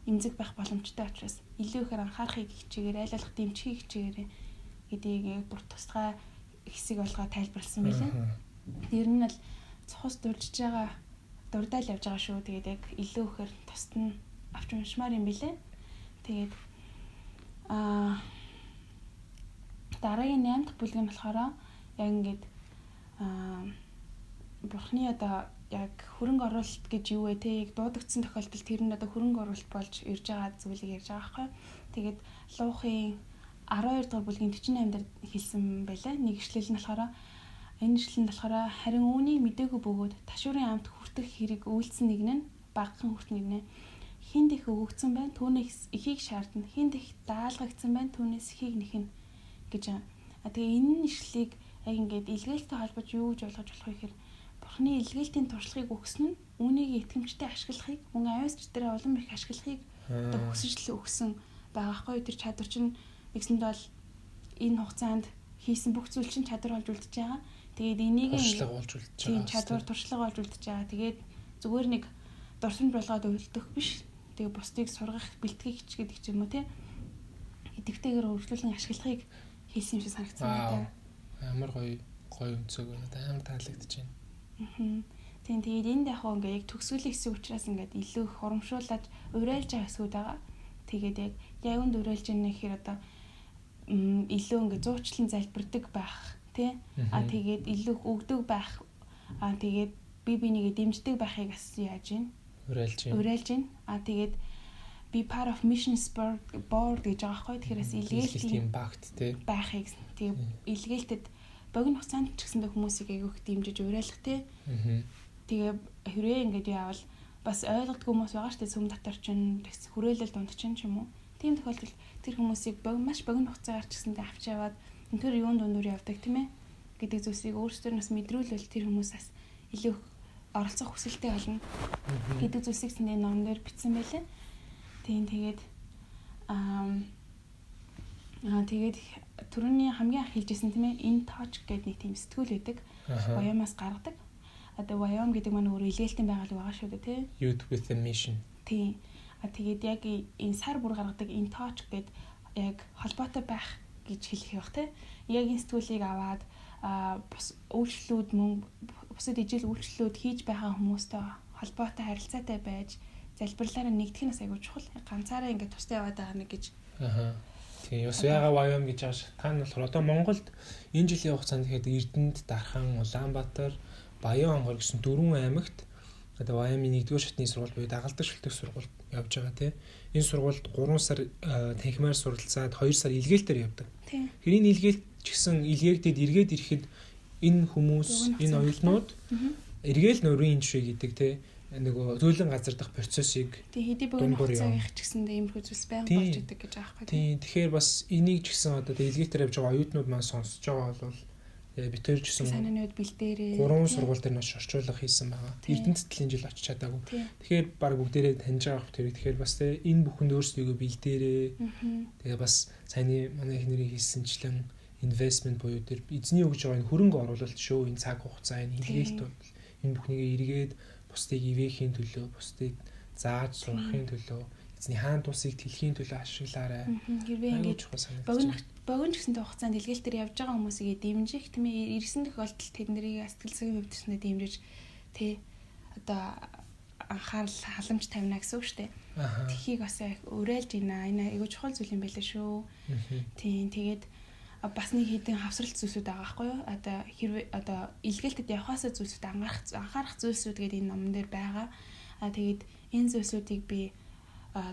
эмзэг байх боломжтой учраас илүү ихээр анхаарахыг хичээгээр айлуулах дэмжихийг хичээгээрэй гэдгийг бүр тусгай хэсэг болгоо тайлбарласан байлаа. Тэр нь л цохос дуржиж байгаа дурдаал явж байгаа шүү. Тэгээд яг илүү ихээр тусад нь авч уншмаар юм билээ. Тэгээд дараагийн 8 дахь бүлэг нь болохоор яг ингээд бурхны одоо яг хөрөнгө оруулалт гэж юу вэ те яг дуудагдсан тохиолдолд тэр нь одоо хөрөнгө оруулалт болж ирж байгаа зүйлийг ярьж байгаа байхгүй. Тэгээд Луухын 12 дахь бүлгийн 48 дээр хэлсэн байлаа. Нэг ишлэл нь болохоор энэ ишлэл нь болохоор харин үүнийг мдээгүй бөгөөд ташуурын амт хүртэх хэрэг үйлцэн нэг нь багахан хүртэх нэг нь хинд их өгөгдсөн байна. Түүнээс ихийг шаардна. Хинд их даалгагдсан байна. Түүнээс ихийг нэхнэ гэж. Тэгээ энэ ишлэлийг яг ингээд илгээлттэй холбож юу гэж ойлгож болох вэ гэхээр бурхны илгээлтийн туршлагыг өгсөн нь үүнийг итгэмжтэй ашиглахыг, мөн авьяасч дээр улам их ашиглахыг одоо хүсэж өгсөн байгаа хгүй. Тэр чадвар чинь нэгсэнд бол энэ хугацаанд хийсэн бүх зүйл чинь чадвар болж үлдэж байгаа. Тэгээд энийг туршлага болж үлдэж байгаа. Тийм чадвар туршлага болж үлдэж байгаа. Тэгээд зүгээр нэг дурсамж болгоод үлдэх биш. Тэгээ бусдыг сургах, бэлтгэх гэдэг ч юм уу те. идэвхтэйгээр өргөжлүүлэн ашиглахыг хийсэн юм шиг санагдсан байна. Амар гоё өнцөг байна. Амар таалагдж байна. Тийм тэгээд энд яг ингээ яг төгсгөлийн хэсэг учраас ингээд илүү их урамшуулад уриалж байгаа хэсгүүд байгаа. Тэгээд яг юунд уриалж яана гэхээр одоо илүү ингээ зуучлан залбирдаг байх тий. Тэгээд илүү их өгдөг байх. Тэгээд би бинийгээ дэмждэг байхыг бас яаж юм уриалж байна. Тэгээд be part of mission board гэж байгаа байхгүй. Тэгэхээр бас илгээлтийн багт тий байхыг тэгээд илгээлтэд богино хугацаанд ч гэсэн хүмүүсийг айгүйх дэмжиж уриалах тий. Тэгээ хүрээ ингээд яавал бас ойлгодгүй хүмүүс байгаа шүү дээ. Сүм дотор чинь хүрээлэл дунд чинь ч юм уу. Тийм тохиолдолд тэр хүмүүсийг маш богино хугацаагаар ч гэсэндээ авч яваад өнтөр юунд дундуур явдаг тийм ээ гэдэг зүйлсийг өөрсдөр нас мэдрүүлвэл тэр хүмүүсээс илүү оролцох хүсэлтэй болно гэдэг зүйлсийг энэ ном дээр бичсэн байлээ. Тэгээд түрүүний хамгийн анх хэлжсэн тийм ээ in touch гэдэг нэг тийм сэтгүүл байдаг. Вайамаас гаргадаг. Одоо Вайам гэдэг маань өөрөө илгээлтийн байгууллага байгаа шүү дээ тий. Youth with a mission. Тий. Тэгээд яг энэ сар бүр гаргадаг in touch гэдэг яг холбоотой байх гэж хэлэх юм баг тий. Яг энэ сэтгүүлийг аваад бус үйлчлүүд мөн бусад ижил үйлчлүүд хийж байгаа хүмүүстэй холбоотой харилцаатай байж залбирлаараа нэгдэх нь айгуу чухал. Ганцаараа ингээд тустай яваад байгаа нэг гэж. Тийм ёс яга Вайам гэж байгаа ш. Та нь болохоор одоо Монголд энэ жилийн хугацаанд тэгэхэд Эрдэнэт, Дархан, Улаанбаатар, Баян хонгор гэсэн 4 аймагт одоо Вайамын 1-р шатны сургууль буюу дагалдах шилдэг сургуульд явж байгаа тийм. Энэ сургуульд 3 сар танхимаар суралцаад 2 сар илгээлтээр явдаг. Тийм. Хэрийн илгээлт ч гэсэн илгээгдээд эргээд ирэхэд энэ хүмүүс энэ оюутнууд эргээл нурийн жишээ гэдэг тийм нөгөө зөөлөн газар дах процессыг хэдий богино хугацааг ч гэсэндээ иймэрхүү зүйлс байнга болж идэг гэж аахгүй тийм. Тэгэхээр бас энийг ч гэсэн одоо илгээйтээр явж байгаа оюутнууд маань сонсож байгаа бол битэр ч гэсэн санааны үед бэлдээрээ 3 сургууль дээр нь орчуулга хийсэн байгаа. Эрдэнэт төлөв жил очиж чадаагүй. Тэгэхээр баг бүгдээрээ таньж байгаа хөт хэрэг. Тэгэхээр бас энэ бүхэнд өөрсдийгөө бэлдээрээ. Тэгээ бас саяны манай их нэрийн хийсэнчлэн investment буюу тэр эзний өгж байгаа энэ хөрөнгө оруулалт шүү. Энэ цаг хугацаа энэ илгээлт бол энэ бүхнийг эргээд бусдыг ивэхийн төлөө, бусдыг зааж сурахын төлөө, эзний хаан тусыг тэлхийн төлөө ашиглаарай. Хэрвээ ингэж богино гэсэнтэй хугацаанд илгээлтээр явж байгаа хүмүүсийг дэмжих тийм ээ ирсэн тохиолдолд тэднийг сэтгэлзүйн хөвдөснөд дэмжиж тий одоо анхаарал халамж тавина гэсэн үг шүү дээ. Тхийг бас уриалж ийна. Энэ айгуу чухал зүйл юм байлаа шүү. Тийм тэгээд бас нэг хэдэн хавсралт зүйлсүүд байгаа байхгүй юу? Одоо хэрвээ одоо илгээлтэд явхаасаа зүйлсүүд анхаарах зүйлсүүд гэдэг энэ номон дээр байгаа. Тэгээд энэ зүйлсүүдийг би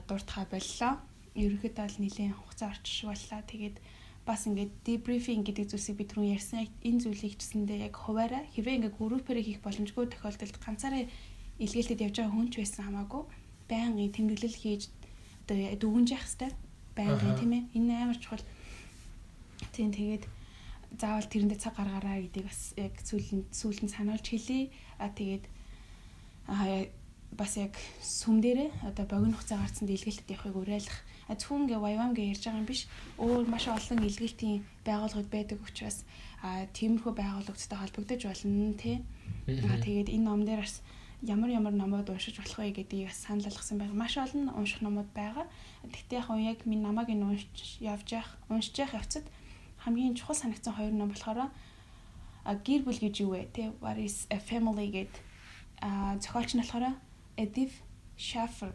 дуртахаа боллоо. Ерөнхийдөө бол нэлийн хугацаа орчих боллоо. Тэгээд бас ингээд debriefing гэдэг зүйлсийг би түрүү ярьсан. Энэ зүйлийг чсэндээ яг хуваараа хэрвээ ингээд группээр хийх боломжгүй тохиолдолд ганцаараа илгээлтэд явж байгаа хүн ч байсан хамаагүй байнгын тэмдэглэл хийж одоо дүгнж явах хэрэгтэй. Байнгын тийм ээ. Энэ амар чухал. Тийм тэгээд заавал тэрэндээ цаг гаргаараа гэдгийг бас яг сүүлд нь сануулж хэлье. Тэгээд бас яг сүм дээрээ одоо богино хугацаа гарцанд илгээлтэд явахыг уриалах. Зөвхөн ингээ Вайам гэж ярьж байгаа юм биш. Өөр маш олон илгээлтийн байгууллагууд байдаг учраас тиймэрхүү байгууллагуудтай холбогдож болно тий. Тэгээд энэ ном дээр бас ямар номууд уншиж болох вэ гэдгийг бас санал болгосон байгаа. Маш олон унших номууд байгаа. Гэхдээ яг минь намайг энэ уншиж явах явцад хамгийн чухал санагдсан 2 ном болохоор гэр бүл гэж юу вэ? Тэ what is a family гэд зохиолч нь болохоор Edith Schaeffer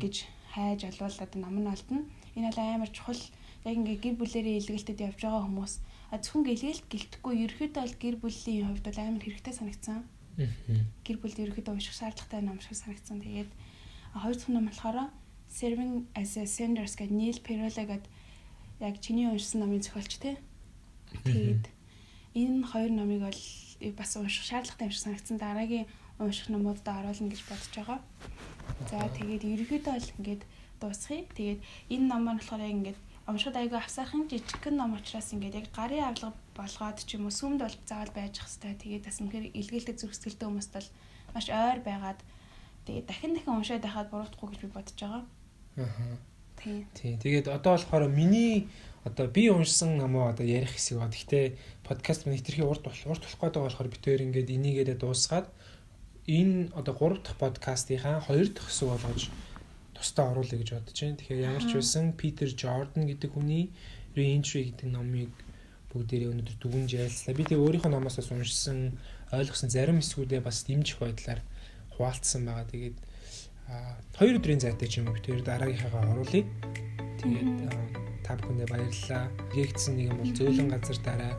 гэж хайж олвол одоо ном нь олдно. Энэ бол амар чухал. Яг ингээ гэр бүлэрээ илгээлтэд явж байгаа хүмүүс зөвхөн илгээлт гэлтэхгүй ерөөхдөө бол гэр бүлийн хувьд бол амар хэрэгтэй санагдсан. Гэр бүлд ерөөхдөө унших шаардлагатай ном шиг санагдсан. Тэгээд хоёр дахь ном болохоор Serving as a Senders гэдэг Neil Perola гэдэг яг чиний уншсан номын зохиолч те. Тэгээд энэ 2 номыг бол бас унших шаардлагатай юм шиг санагдсан. Дараагийн унших номуудад оруулна гэж бодож байгаа. За тэгээд ерөөхдөө бол ингээд дуусгая. Тэгээд энэ ном маань болохоор яг ингээд уншихад айгүй авсаархан жижигхэн ном учраас ингээд яг гарын авлага болгоод ч юм уу сүмд бол заавал байж хэвээр. Тэгээд бас үнэхээр илгээлтэд зүрх сэтгэлтэй хүмүүст бол маш ойр байгаад тэгээд дахин уншаад байхад буруутахгүй гэж би бодож байгаа. Тийм. Тэгээд одоо болохоор миний одоо би уншсан номоо одоо ярих хэсэг бод. Гэхдээ подкаст минь хэтэрхий урт болох гээд байгаа болохоор битээр ингээд энийгээ дуусгаад энэ одоо 3 дахь подкастынхаа 2 дахь хэсэг болгож тусдаа оруулъя гэж бодож байна. Тэгэхээр ямар ч байсан Питер Jordan гэдэг хүний Re-entry гэдэг номыг бүгдээрээ өнөөдөр дүгнж ярилцлаа. Би тэгээ өөрийнхөө номоос бас уншсан, ойлгосон зарим хэсгүүдээ бас дэмжих байдлаар хуваалцсан байгаа. Тэгээд 2 өдрийн зайтай ч юм уу би тэр дараагийнхаагаа оруулъя. Тэгээд та бүхэндээ баярлалаа. Илгээгдсэн нэг юм бол зөөлөн газар дараа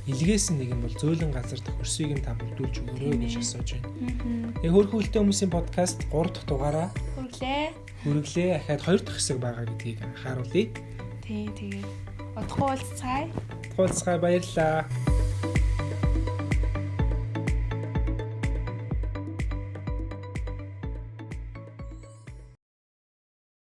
илгээсэн нэг юм бол зөөлөн газар дэх өрсвийг нь та бүрдүүлж өгөөрэй гэж асууж байна. Тэгээ хөрхөн хөлтэй хүмүүсийн подкаст 3 дахь дугаараа хүргэлээ. Ахаад 2 дахь хэсэг байгаа гэдгийг анхааруулъя. Тэгээд удахгүй уулзцай. Баярлалаа.